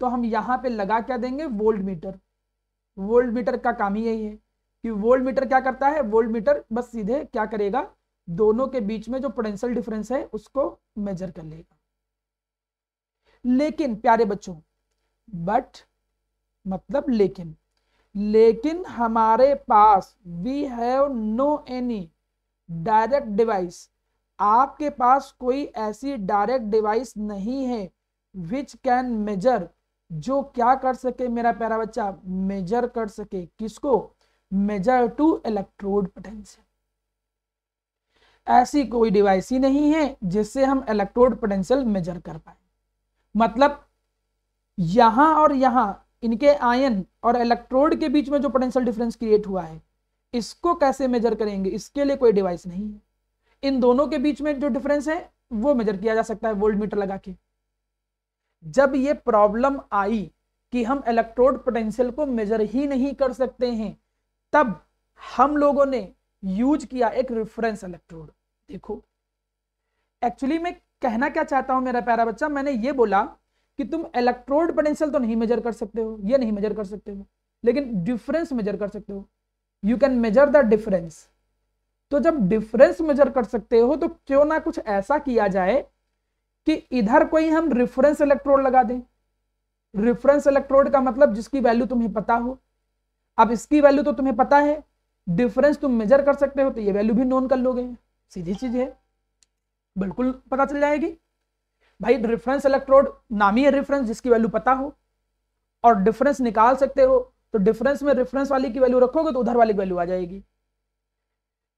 तो हम यहां पे लगा क्या देंगे? Volt meter. वोल्ट मीटर का काम ही यही है कि वोल्ट मीटर क्या करता है? वोल्ट मीटर बस सीधे क्या करेगा? दोनों के बीच में जो पोटेंशियल डिफरेंस है उसको मेजर कर लेगा। लेकिन प्यारे बच्चों, लेकिन हमारे पास we have no any direct device. आपके पास कोई ऐसी डायरेक्ट डिवाइस नहीं है विच कैन मेजर, जो क्या कर सके मेरा प्यारा बच्चा? मेजर कर सके। किसको? Measure two electrode potential. ऐसी कोई डिवाइस ही नहीं है जिससे हम इलेक्ट्रोड पोटेंशियल मेजर कर पाए। मतलब यहां और यहां इनके आयन और इलेक्ट्रोड के बीच में जो पोटेंशियल डिफरेंस क्रिएट हुआ है, इसको कैसे मेजर करेंगे? इसके लिए कोई डिवाइस नहीं है। इन दोनों के बीच में जो डिफरेंस है वो मेजर किया जा सकता है वोल्ट मीटर लगा के। जब ये प्रॉब्लम आई कि हम इलेक्ट्रोड पोटेंशियल को मेजर ही नहीं कर सकते हैं, तब हम लोगों ने यूज किया एक रेफरेंस इलेक्ट्रोड। देखो एक्चुअली मैं कहना क्या चाहता हूं मेरा प्यारा बच्चा, मैंने ये बोला कि तुम इलेक्ट्रोड पोटेंशियल तो नहीं मेजर कर सकते हो, ये नहीं मेजर कर सकते हो, लेकिन डिफरेंस मेजर कर सकते हो, you can measure the difference. तो जब डिफरेंस मेजर कर सकते हो तो क्यों ना कुछ ऐसा किया जाए कि इधर कोई हम रेफरेंस इलेक्ट्रोड लगा दें। रेफरेंस इलेक्ट्रोड का मतलब जिसकी वैल्यू तुम्हें पता हो। अब इसकी वैल्यू तो तुम्हें पता है, डिफरेंस तुम मेजर कर सकते हो, तो ये वैल्यू भी नोन कर लोगे, सीधी चीज है, बिल्कुल पता चल जाएगी भाई। रेफरेंस इलेक्ट्रोड नाम ही है रेफरेंस, जिसकी वैल्यू पता हो, और डिफरेंस निकाल सकते हो, तो डिफरेंस में रेफरेंस वाली की वैल्यू रखोगे तो उधर वाली वैल्यू आ जाएगी।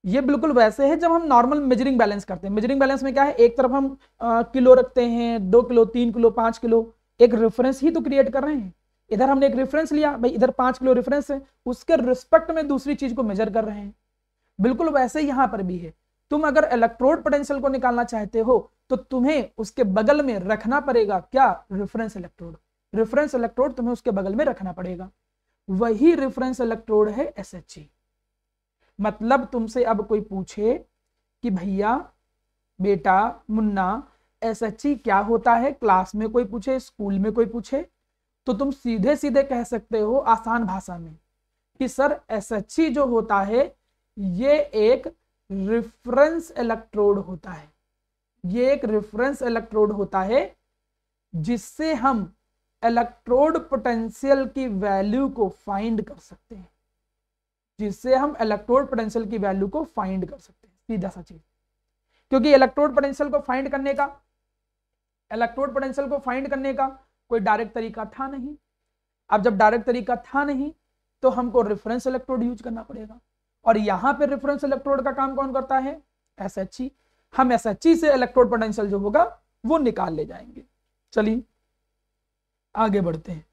ये बिल्कुल वैसे है जब हम नॉर्मल मेजरिंग बैलेंस करते हैं। मेजरिंग बैलेंस में क्या है, एक तरफ हम किलो रखते हैं, 2 किलो, 3 किलो, 5 किलो, एक रेफरेंस ही तो क्रिएट कर रहे हैं। इधर हमने एक रेफरेंस लिया भाई, इधर 5 किलो रेफरेंस है, उसके रिस्पेक्ट में दूसरी चीज को मेजर कर रहे हैं। बिल्कुल वैसे ही यहां पर भी है। तुम अगर इलेक्ट्रोड पोटेंशियल को निकालना चाहते हो तो तुम्हें उसके बगल में रखना पड़ेगा क्या, रेफरेंस इलेक्ट्रोड। रेफरेंस इलेक्ट्रोड तुम्हें उसके बगल में रखना पड़ेगा, वही रेफरेंस इलेक्ट्रोड है SHE। मतलब तुमसे अब कोई पूछे कि भैया बेटा मुन्ना SHE क्या होता है, क्लास में कोई पूछे, स्कूल में कोई पूछे, तो तुम सीधे सीधे कह सकते हो आसान भाषा में कि सर SHE जो होता है ये एक रेफरेंस इलेक्ट्रोड होता है। ये एक रेफरेंस इलेक्ट्रोड होता है जिससे हम इलेक्ट्रोड पोटेंशियल की वैल्यू को फाइंड कर सकते हैं, जिससे हम इलेक्ट्रोड पोटेंशियल की वैल्यू को फाइंड कर सकते हैं, सीधा सा चीज। क्योंकि इलेक्ट्रोड पोटेंशियल को फाइंड करने का कोई डायरेक्ट तरीका था नहीं। अब जब डायरेक्ट तरीका था नहीं तो हमको रेफरेंस इलेक्ट्रोड यूज करना पड़ेगा, और यहां पे रेफरेंस इलेक्ट्रोड का काम कौन करता है, SHE। हम SHE से इलेक्ट्रोड पोटेंशियल जो होगा वो निकाल ले जाएंगे। चलिए आगे बढ़ते हैं।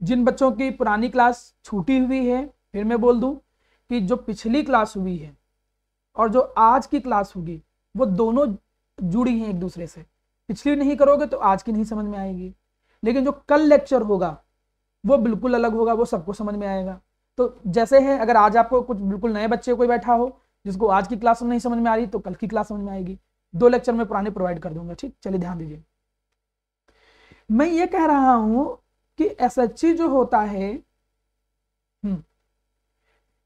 जिन बच्चों की पुरानी क्लास छूटी हुई है, फिर मैं बोल दूं कि जो पिछली क्लास हुई है और जो आज की क्लास होगी वो दोनों जुड़ी हैं एक दूसरे से। पिछली नहीं करोगे तो आज की नहीं समझ में आएगी, लेकिन जो कल लेक्चर होगा वो बिल्कुल अलग होगा, वो सबको समझ में आएगा। तो जैसे है, अगर आज आपको कुछ बिल्कुल नए बच्चे कोई बैठा हो जिसको आज की क्लास नहीं समझ में आ रही, तो कल की क्लास समझ में आएगी। 2 लेक्चर में पुराने प्रोवाइड कर दूंगा, ठीक। चलिए ध्यान दीजिए, मैं ये कह रहा हूं कि SHE जो होता है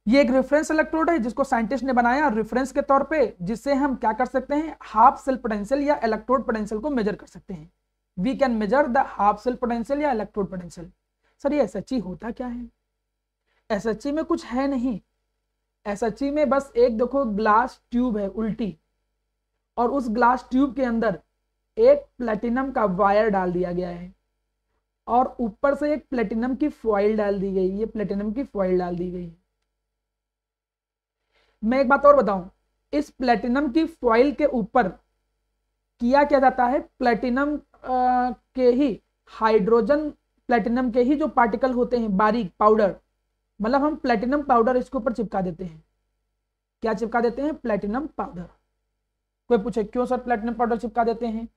ये एक रेफरेंस इलेक्ट्रोड है जिसको साइंटिस्ट ने बनाया रेफरेंस के तौर पे, जिससे हम क्या कर सकते हैं, हाफ सेल पोटेंशियल या इलेक्ट्रोड पोटेंशियल को मेजर कर सकते हैं। We can measure the half cell potential या इलेक्ट्रोड पोटेंशियल। सर ये SHE होता क्या है? SHE में कुछ है नहीं। SHE में बस एक देखो ग्लास ट्यूब है उल्टी, और उस ग्लास ट्यूब के अंदर एक प्लेटिनम का वायर डाल दिया गया है, और ऊपर से एक प्लेटिनम की फॉइल डाल दी गई। ये प्लेटिनम की फॉइल डाल दी गई। मैं एक बात और बताऊं, इस प्लेटिनम की फॉइल के ऊपर किया क्या जाता है, प्लेटिनम के ही हाइड्रोजन, प्लेटिनम के ही जो पार्टिकल होते हैं बारीक पाउडर, मतलब हम प्लेटिनम पाउडर इसके ऊपर चिपका देते हैं। क्या चिपका देते हैं? Platinum powder. कोई पूछे क्यों सर प्लेटिनम पाउडर चिपका देते हैं,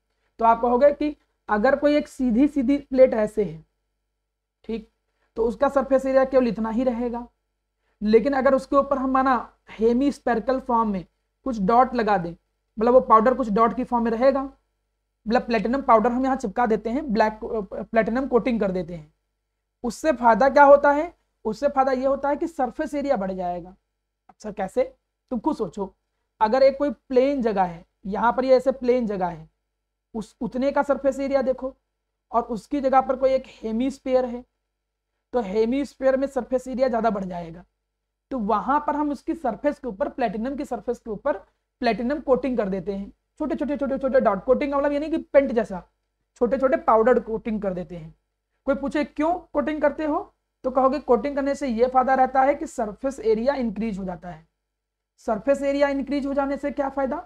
तो आप कहोगे कि अगर कोई एक सीधी सीधी प्लेट ऐसे है, ठीक, तो उसका सरफेस एरिया केवल इतना ही रहेगा। लेकिन अगर उसके ऊपर हम माना हेमी स्पेरिकल फॉर्म में कुछ डॉट लगा दें, मतलब वो पाउडर कुछ डॉट की फॉर्म में रहेगा, मतलब प्लेटिनम पाउडर हम यहाँ चिपका देते हैं, ब्लैक प्लेटिनम कोटिंग कर देते हैं। उससे फायदा क्या होता है? उससे फायदा ये होता है कि सरफेस एरिया बढ़ जाएगा। अच्छा कैसे? तुम खुद सोचो, अगर एक कोई प्लेन जगह है, यहाँ पर ये ऐसे प्लेन जगह है, उस उतने का सरफेस एरिया देखो, और उसकी जगह पर कोई एक हेमीस्फीयर है, तो हेमीस्फीयर में सरफेस एरिया ज्यादा बढ़ जाएगा। तो वहां पर हम उसकी सरफेस के ऊपर, प्लेटिनम की सरफेस के ऊपर प्लेटिनम कोटिंग कर देते हैं, छोटे छोटे छोटे छोटे डॉट। कोटिंग का मतलब यानी कि पेंट जैसा छोटे छोटे पाउडर कोटिंग कर देते हैं। कोई पूछे क्यों कोटिंग करते हो, तो कहोगे कोटिंग करने से यह फायदा रहता है कि सरफेस एरिया इंक्रीज हो जाता है। सरफेस एरिया इंक्रीज हो जाने से क्या फायदा?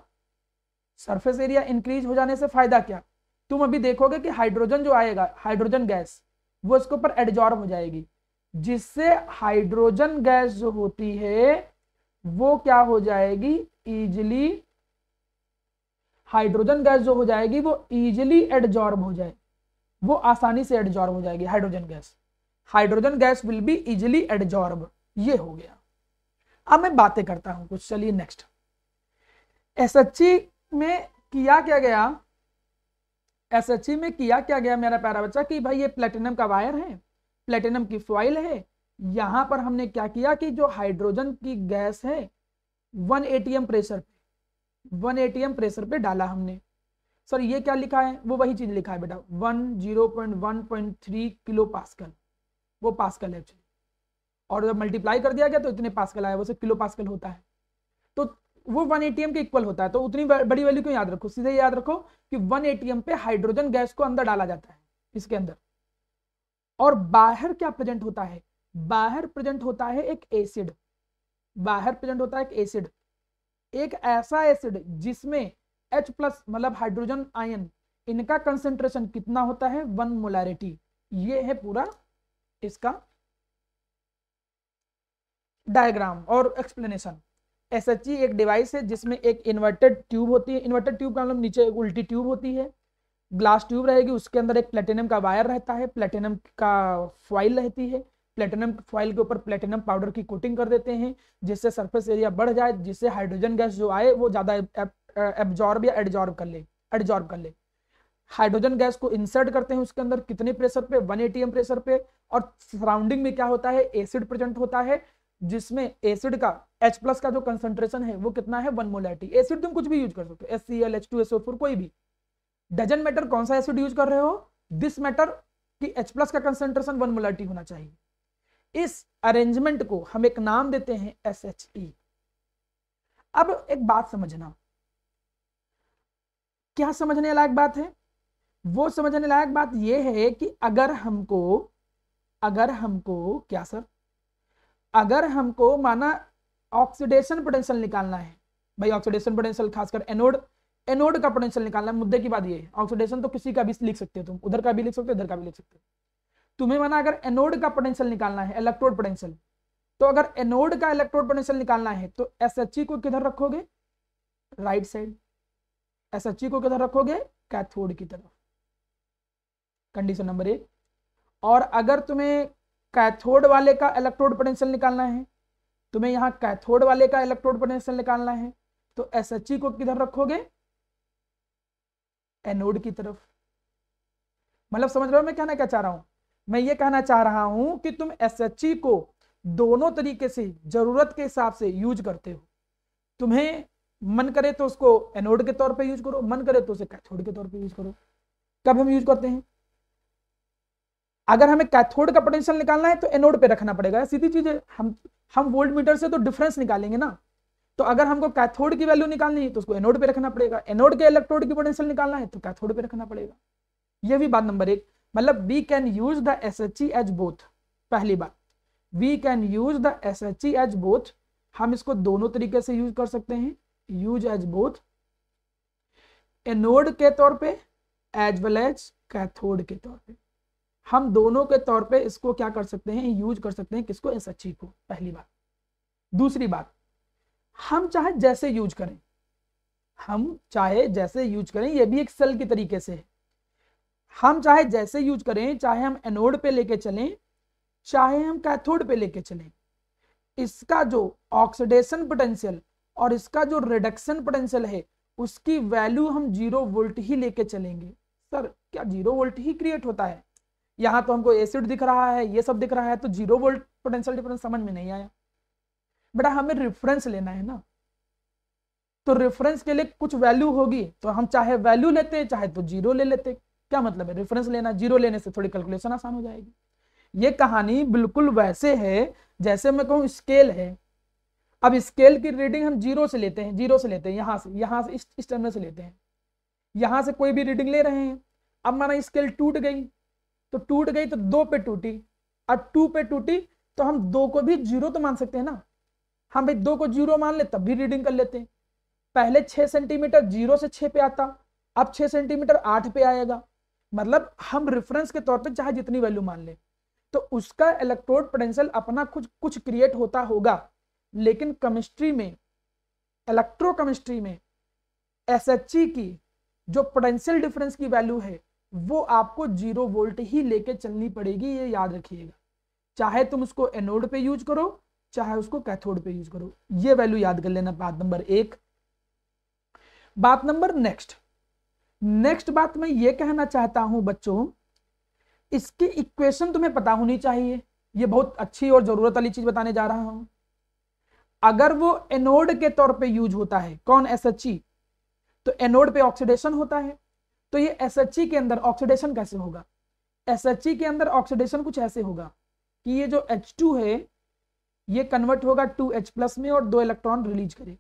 सरफेस एरिया इंक्रीज हो जाने से फायदा क्या? तुम अभी देखोगे कि हाइड्रोजन जो आएगा, हाइड्रोजन गैस, वो इसके ऊपर एडजॉर्ब हो जाएगी, जिससे हाइड्रोजन गैस जो होती है वो क्या हो जाएगी, इजिली, हाइड्रोजन गैस जो हो जाएगी वो इजिली एडजॉर्ब हो जाए, वो आसानी से एडजॉर्ब हो जाएगी hydrogen gas will be easily adsorb. ये हो गया। अब मैं बातें करता हूं कुछ। चलिए नेक्स्ट, SHE में किया क्या गया, SHE में किया क्या गया मेरा प्यारा बच्चा, कि भाई ये प्लेटिनम का वायर है, प्लेटिनम की फॉइल है, यहां पर हमने क्या किया कि जो हाइड्रोजन की गैस है 1 atm प्रेशर पे 1 atm प्रेशर पे डाला हमने। सर ये क्या लिखा है, वो वही चीज लिखा है बेटा 0.1.3 किलो पास्कल, वो पास्कल है एक्चुअली, और जब मल्टीप्लाई कर दिया गया तो इतने पास्कल आया, वो सिर्फ किलो पास्कल होता है, तो वो 1 atm के इक्वल होता है। तो उतनी बड़ी वैल्यू क्यों याद रखो, सीधे याद रखो कि 1 atm पे हाइड्रोजन गैस को अंदर डाला जाता है इसके अंदर, और बाहर क्या प्रेजेंट होता है, बाहर प्रेजेंट होता है एक एसिड, बाहर प्रेजेंट होता है एक एसिड, एक ऐसा एसिड जिसमें H प्लस मतलब हाइड्रोजन आयन, इनका कंसेंट्रेशन कितना होता है 1 मोलैरिटी। ये है पूरा इसका डायग्राम और एक्सप्लेनेशन। SHE एक डिवाइस है जिसमें एक इन्वर्टेड ट्यूब होती है, इन्वर्टेड ट्यूब का मतलब नीचे एक उल्टी ट्यूब होती है, ग्लास ट्यूब रहेगी, उसके अंदर एक प्लेटिनम का वायर रहता है, प्लेटिनम का फॉइल रहती है, प्लेटिनम फॉइल के ऊपर प्लेटिनम पाउडर की कोटिंग कर देते हैं जिससे सरफेस एरिया बढ़ जाए, जिससे हाइड्रोजन गैस जो आए वो ज्यादा एब्जॉर्ब या एडजॉर्ब कर ले। हाइड्रोजन गैस को इंसर्ट करते हैं उसके अंदर, कितने प्रेशर पे 1 atm प्रेशर पे, और सराउंडिंग में क्या होता है एसिड प्रेजेंट होता है, जिसमें एसिड का H प्लस का जो कंसंट्रेशन है वो कितना है 1 मोलैरिटी। एसिड तुम कुछ भी यूज कर सकते हो, HCl H2SO4 कोई भी, डजंट मैटर कौन सा एसिड यूज कर रहे हो, दिस मैटर कि H प्लस का कंसंट्रेशन 1 मोलैरिटी होना चाहिए। इस अरेंजमेंट को हम एक नाम देते हैं SHE। अब एक बात समझना, क्या समझने लायक बात है, वो समझने लायक बात यह है कि अगर हमको क्या सर, अगर हमको माना ऑक्सीडेशन पोटेंशियल निकालना है, भाई ऑक्सीडेशन पोटेंशियल खासकर एनोड का पोटेंशियल निकालना है, मुद्दे की बात ये है, ऑक्सीडेशन तो किसी का भी लिख सकते हो तुम, उधर का भी लिख सकते हो इधर का भी लिख सकते हो, तुम्हें माना अगर एनोड का पोटेंशियल निकालना है, इलेक्ट्रोड पोटेंशियल, तो अगर एनोड का इलेक्ट्रोड पोटेंशियल निकालना है तो SHE को किधर रखोगे, राइट साइड, SHE को किधर रखोगे, कैथोड की तरफ, कंडीशन नंबर 1। और अगर तुम्हें कैथोड वाले का इलेक्ट्रोड पोटेंशियल निकालना है, तुम्हें यहां कैथोड वाले का इलेक्ट्रोड पोटेंशियल निकालना है, तो SHE को किधर रखोगे, एनोड की तरफ। मतलब समझ रहे हो मैं कहना क्या चाह रहा हूं, मैं ये कहना चाह रहा हूं कि तुम SHE को दोनों तरीके से जरूरत के हिसाब से यूज करते हो, तुम्हें मन करे तो उसको एनोड के तौर पे यूज करो, मन करे तो उसे कैथोड के तौर पे यूज करो। कब हम यूज करते हैं, अगर हमें कैथोड का पोटेंशियल निकालना है तो एनोड पे रखना पड़ेगा, सीधी चीज है, हम वोल्ट मीटर से तो डिफरेंस निकालेंगे ना, तो अगर हमको कैथोड की वैल्यू निकालनी है तो उसको एनोड पे रखना पड़ेगा, एनोड के इलेक्ट्रोड की पोटेंशियल निकालना है तो कैथोड पे रखना पड़ेगा। ये भी बात नंबर 1, मतलब we can use the SHE as both. पहली बात, we can use the SHE as both, हम इसको दोनों तरीके से यूज कर सकते हैं, यूज एज बोथ, एनोड के तौर पे एज वेल एज कैथोड के तौर पे, हम दोनों के तौर पे इसको क्या कर सकते हैं, यूज कर सकते हैं, किसको, SHE को, पहली बात। दूसरी बात, हम चाहे जैसे यूज करें, ये भी एक सेल के तरीके से है, हम चाहे जैसे यूज करें, चाहे हम एनोड पे लेके चलें, चाहे हम कैथोड पे लेके चलें, इसका जो ऑक्सीडेशन पोटेंशियल और इसका जो रिडक्शन पोटेंशियल है उसकी वैल्यू हम 0 वोल्ट ही लेके चलेंगे। सर क्या 0 वोल्ट ही क्रिएट होता है, यहां तो हमको एसिड दिख रहा है, ये सब दिख रहा है, तो 0 वोल्ट पोटेंशियल डिफरेंस समझ में नहीं आया बेटा, हमें रेफरेंस लेना है ना, तो रेफरेंस के लिए कुछ वैल्यू होगी, तो हम चाहे वैल्यू लेते हैं चाहे तो 0 ले लेते, क्या मतलब है, रेफरेंस लेना, 0 लेने से थोड़ी कैलकुलेशन आसान हो जाएगी। ये कहानी बिल्कुल वैसे है जैसे मैं कहूं स्केल है, अब स्केल की रीडिंग हम 0 से लेते हैं, यहां से इस टर्मिनल से लेते हैं, यहां से कोई भी रीडिंग ले रहे हैं, अब माना स्केल टूट गई तो 2 पे टूटी, अब 2 पे टूटी तो हम 2 को भी 0 तो मान सकते हैं ना, हम भाई 2 को 0 मान ले तब भी रीडिंग कर लेते हैं। पहले 6 सेंटीमीटर 0 से 6 पे आता, अब 6 सेंटीमीटर 8 पे आएगा, मतलब हम रेफरेंस के तौर पे चाहे जितनी वैल्यू मान ले तो उसका इलेक्ट्रोड पोटेंशियल अपना कुछ क्रिएट होता होगा, लेकिन केमिस्ट्री में, इलेक्ट्रोकेमिस्ट्री में SHE की जो पोटेंशियल डिफरेंस की वैल्यू है वो आपको 0 वोल्ट ही लेके चलनी पड़ेगी, ये याद रखिएगा, चाहे तुम उसको एनोड पे यूज करो चाहे उसको कैथोड पे यूज करो, ये वैल्यू याद कर लेना, बात नंबर 1। बात नंबर नेक्स्ट बात मैं ये कहना चाहता हूं बच्चों, इसकी इक्वेशन तुम्हें पता होनी चाहिए, ये बहुत अच्छी और जरूरत वाली चीज बताने जा रहा हूं। अगर वो एनोड के तौर पे यूज होता है, कौन, SHE, तो एनोड पे ऑक्सीडेशन होता है। तो ये SHE के अंदर ऑक्सीडेशन कैसे होगा? SHE के अंदर ऑक्सीडेशन कुछ ऐसे होगा कि ये जो H2 है ये कन्वर्ट होगा 2H+ में और 2 इलेक्ट्रॉन रिलीज करेगा।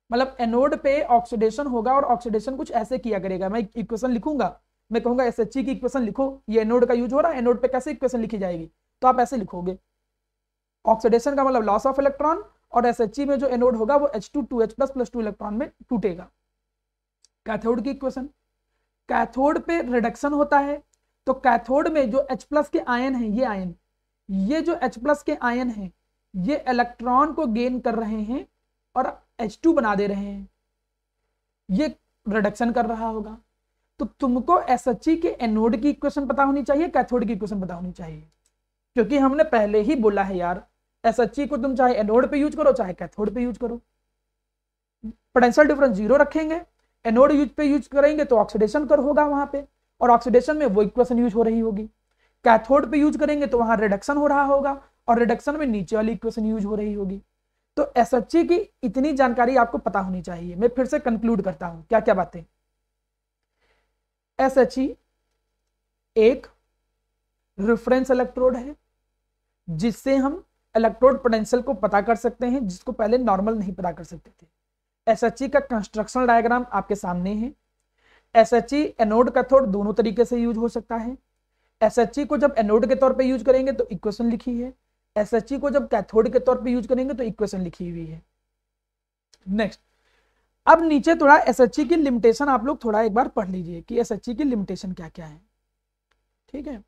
मतलब एनोड पे ऑक्सीडेशन होगा और ऑक्सीडेशन कुछ ऐसे किया करेगा। मैं इक्वेशन लिखूंगा, मैं कहूंगा SHE की इक्वेशन लिखो, ये एनोड का यूज हो रहा है, एनोड पे कैसे इक्वेशन लिखी जाएगी, तो आप ऐसे लिखोगे, ऑक्सीडेशन का मतलब लॉस ऑफ इलेक्ट्रॉन, और SHE में जो एनोड होगा वो H2 2H+ + 2 इलेक्ट्रॉन में टूटेगा। कैथोड की इक्वेशन, कैथोड पे रिडक्शन होता है, तो कैथोड में जो H+ के आयन है, ये आयन, ये जो H+ के आयन है ये इलेक्ट्रॉन को गेन कर रहे हैं और H2 बना दे रहे हैं, ये रिडक्शन कर रहा होगा। तो तुमको SHE के एनोड की इक्वेशन पता होनी चाहिए, कैथोड की इक्वेशन पता होनी चाहिए, क्योंकि हमने पहले ही बोला है यार SHE को तुम चाहे एनोड पे यूज करो चाहे कैथोड पे यूज करो, पोटेंशियल डिफरेंस 0 रखेंगे। एनोड यूज पे यूज करेंगे तो ऑक्सीडेशन कर होगा वहां पे, और ऑक्सीडेशन में वो इक्वेशन यूज हो रही होगी। कैथोड पे यूज करेंगे तो वहां रिडक्शन हो रहा होगा, और रिडक्शन में नीचे वाली इक्वेशन यूज हो रही होगी। तो SHE की इतनी जानकारी आपको पता होनी चाहिए। मैं फिर से कंक्लूड करता हूं क्या क्या बातें। SHE एक रेफरेंस इलेक्ट्रोड है जिससे हम इलेक्ट्रोड पोटेंशियल को पता कर सकते हैं, जिसको पहले नॉर्मल नहीं पता कर सकते थे। SHE का कंस्ट्रक्शन डायग्राम आपके सामने है। SHE एनोड कैथोड दोनों तरीके से यूज हो सकता है। SHE को जब एनोड के तौर पे यूज करेंगे तो इक्वेशन लिखी है, SHE को जब कैथोड के तौर पे यूज करेंगे तो इक्वेशन लिखी हुई है। नेक्स्ट, अब नीचे थोड़ा SHE की लिमिटेशन आप लोग थोड़ा एक बार पढ़ लीजिए कि SHE की लिमिटेशन क्या क्या है, ठीक है।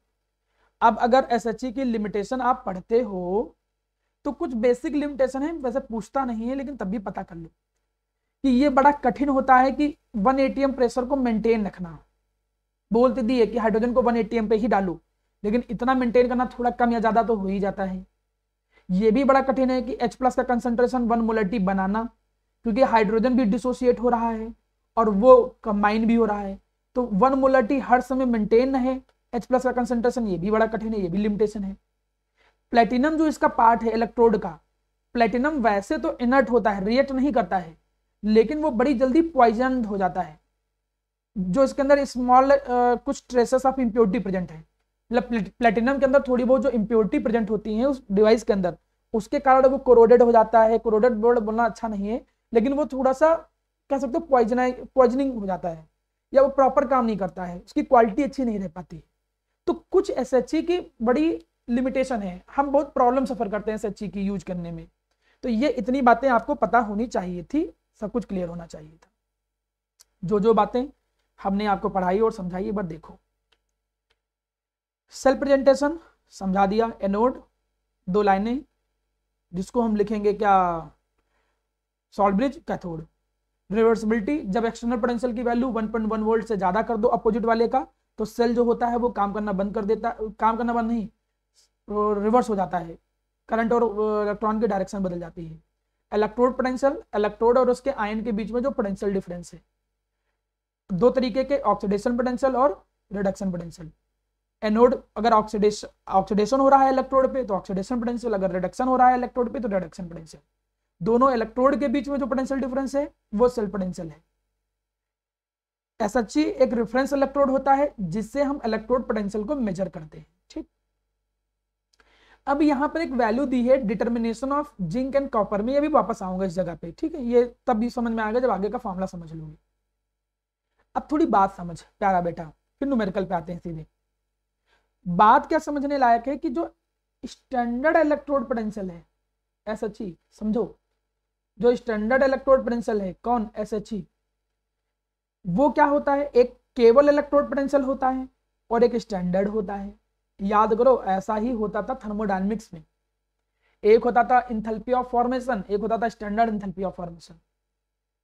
अब अगर SHE की लिमिटेशन आप पढ़ते हो तो कुछ बेसिक लिमिटेशन है, वैसे पूछता नहीं है लेकिन तब भी पता कर लो कि ये बड़ा कठिन होता है कि 1 atm प्रेशर को मेंटेन रखना। बोलते दिए कि हाइड्रोजन को 1 atm पे ही डालो, लेकिन इतना मेंटेन करना थोड़ा कम या ज्यादा तो हो ही जाता है। ये भी बड़ा कठिन है कि H+ का कंसंट्रेशन 1 मोलरिटी बनाना, क्योंकि हाइड्रोजन भी डिसोसिएट हो रहा है और वो कंबाइन भी हो रहा है, तो 1 मोलरिटी हर समय मेंटेन रहे H+ का कंसंट्रेशन, ये भी बड़ा कठिन है, ये भी लिमिटेशन है। प्लेटिनम जो इसका पार्ट है इलेक्ट्रोड का, प्लेटिनम वैसे तो इनर्ट होता है, रिएक्ट नहीं करता है, लेकिन वो बड़ी जल्दी पॉइजन हो जाता है। जो इसके अंदर स्मॉल कुछ ट्रेसेस ऑफ इंप्योरिटी प्रेजेंट है, मतलब प्लेटिनम के अंदर थोड़ी बहुत जो इंप्योरिटी प्रेजेंट होती है उस डिवाइस के अंदर, उसके कारण वो कोरोडेड हो जाता है। कोरोडेड वर्ड बोलना अच्छा नहीं है, लेकिन वो थोड़ा सा कह सकते हो पॉइजनिंग हो जाता है, या वो प्रॉपर काम नहीं करता है, उसकी क्वालिटी अच्छी नहीं रह पाती। तो कुछ SHE की बड़ी लिमिटेशन है, हम बहुत प्रॉब्लम सफर करते हैं SHE की यूज करने में। तो ये इतनी बातें आपको पता होनी चाहिए थी, सब कुछ क्लियर होना चाहिए था। जो जो बातें हमने आपको पढ़ाई और समझाई एक बार देखो। सेल प्रेजेंटेशन समझा दिया, एनोड 2 लाइनें जिसको हम लिखेंगे क्या, सॉल्ट ब्रिज कैथोड। रिवर्सिबिलिटी, जब एक्सटर्नल पोटेंशियल की वैल्यू 1.1 वोल्ट से ज्यादा कर दो अपोजिट वाले का, तो सेल जो होता है वो काम करना बंद कर देता, काम करना बंद नहीं, रिवर्स हो जाता है, करंट और इलेक्ट्रॉन की डायरेक्शन बदल जाती है। इलेक्ट्रोड पोटेंशियल, इलेक्ट्रोड और उसके आयन के बीच में जो पोटेंशियल डिफरेंस है, 2 तरीके के, ऑक्सीडेशन पोटेंशियल और रिडक्शन पोटेंशियल। एनोड अगर ऑक्सीडेशन हो रहा है इलेक्ट्रोड पे तो ऑक्सीडेशन पोटेंशियल, अगर रिडक्शन हो रहा है इलेक्ट्रोड पे तो रिडक्शन पोटेंशियल। दोनों इलेक्ट्रोड के बीच में जो पोटेंशियल डिफरेंस है वो सेल पोटेंशियल है। SHE एक रेफरेंस इलेक्ट्रोड होता है जिससे हम इलेक्ट्रोड पोटेंशियल को मेजर करते हैं, ठीक। अब यहां पर एक वैल्यू दी है determination of zinc and copper में, ये भी वापस आऊंगा इस जगह पे, ठीक है। ये तब भी समझ में आएगा जब आगे का फॉर्मूला समझ लोगे। अब थोड़ी बात समझ प्यारा बेटा, फिर न्यूमेरिकल पे आते हैं सीधे। बात क्या समझने लायक है कि जो स्टैंडर्ड इलेक्ट्रोड पोटेंशियल है SHE, समझो, जो स्टैंडर्ड इलेक्ट्रोड पोटेंशियल है कौन, SHE, वो क्या होता है, एक केवल इलेक्ट्रोड पोटेंशियल होता है और एक स्टैंडर्ड होता है। याद करो ऐसा ही होता था थर्मोडायनेमिक्स में, एक होता था इंथैल्पी ऑफ फॉर्मेशन, एक होता था standard enthalpy of formation.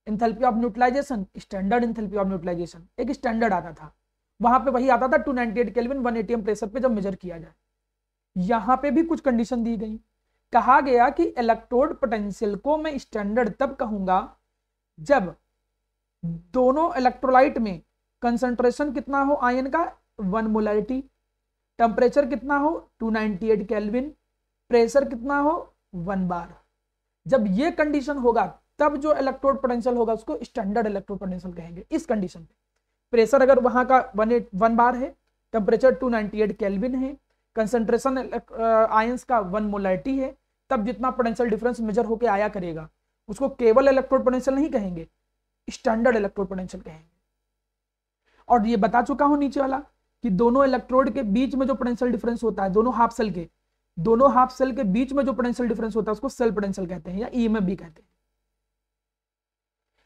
Enthalpy of neutralisation, standard enthalpy of neutralisation, एक स्टैंडर्ड आता था, वहां पे वही आता था 298 केल्विन 1 atm प्रेशर पे जब मेजर किया जाए। यहां पे भी कुछ कंडीशन दी गई, कहा गया कि इलेक्ट्रोड पोटेंशियल को मैं स्टैंडर्ड तब कहूंगा जब दोनों इलेक्ट्रोलाइट में कंसंट्रेशन कितना हो आयन का, 1 मोलरिटी, टेम्परेचर कितना हो 298 केल्विन, प्रेशर कितना हो 1 बार। जब ये कंडीशन होगा तब जो इलेक्ट्रोड पोटेंशियल होगा उसको स्टैंडर्ड इलेक्ट्रोड पोटेंशियल कहेंगे। इस कंडीशन पे प्रेशर अगर वहां का 1 बार है, टेम्परेचर 298 केल्विन है, कंसंट्रेशन आयंस का 1 मोलैरिटी है, तब जितना पोटेंशियल डिफरेंस मेजर होके आया करेगा उसको केवल इलेक्ट्रोड पोटेंशियल नहीं कहेंगे, स्टैंडर्ड इलेक्ट्रोड पोटेंशियल कहेंगे। और ये बता चुका हूं नीचे वाला कि दोनों इलेक्ट्रोड के बीच में जो पोटेंशियल डिफरेंस होता है, दोनों हाफ सेल के बीच में जो पोटेंशियल डिफरेंस होता है उसको सेल पोटेंशियल कहते हैं या ईएमएफ भी कहते हैं।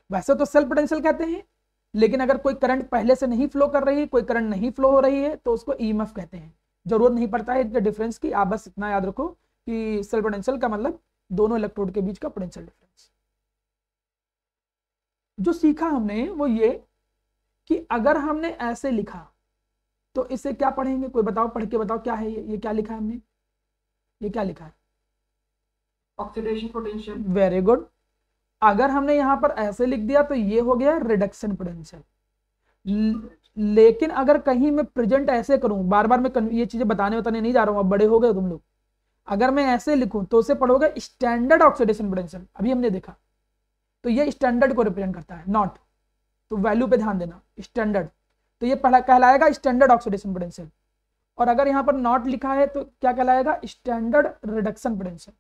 वैसे तो सेल पोटेंशियल कहते हैं, लेकिन अगर कोई करंट पहले से नहीं फ्लो कर रही है, कोई करंट नहीं फ्लो हो रही है, तो उसको ईएमएफ कहते हैं। जरूरत नहीं पड़ता है इनके डिफरेंस की, आप बस इतना याद रखो कि सेल पोटेंशियल का मतलब दोनों इलेक्ट्रोड के बीच का पोटेंशियल डिफरेंस। जो सीखा हमने वो ये कि अगर हमने ऐसे लिखा तो इसे क्या पढ़ेंगे, कोई बताओ, पढ़ के बताओ क्या है ये क्या लिखा है हमने, ये क्या लिखा है? Oxidation potential. Very good. अगर हमने यहां पर ऐसे लिख दिया तो ये हो गया रिडक्शन पोटेंशियल। लेकिन अगर कहीं मैं प्रेजेंट ऐसे करूं, बार बार मैं ये चीजें बताने नहीं जा रहा हूं, अब बड़े हो गए तुम लोग, अगर मैं ऐसे लिखूं तो उसे पढ़ोगे स्टैंडर्ड ऑक्सीडेशन पोटेंशियल। अभी हमने देखा तो ये स्टैंडर्ड को रिप्रेजेंट करता है, नॉट, तो वैल्यू पे ध्यान देना, स्टैंडर्ड, तो ये कहलाएगा स्टैंडर्ड ऑक्सीडेशन पोटेंशियल। और अगर यहां पर नॉट लिखा है तो क्या कहलाएगा? Standard reduction potential.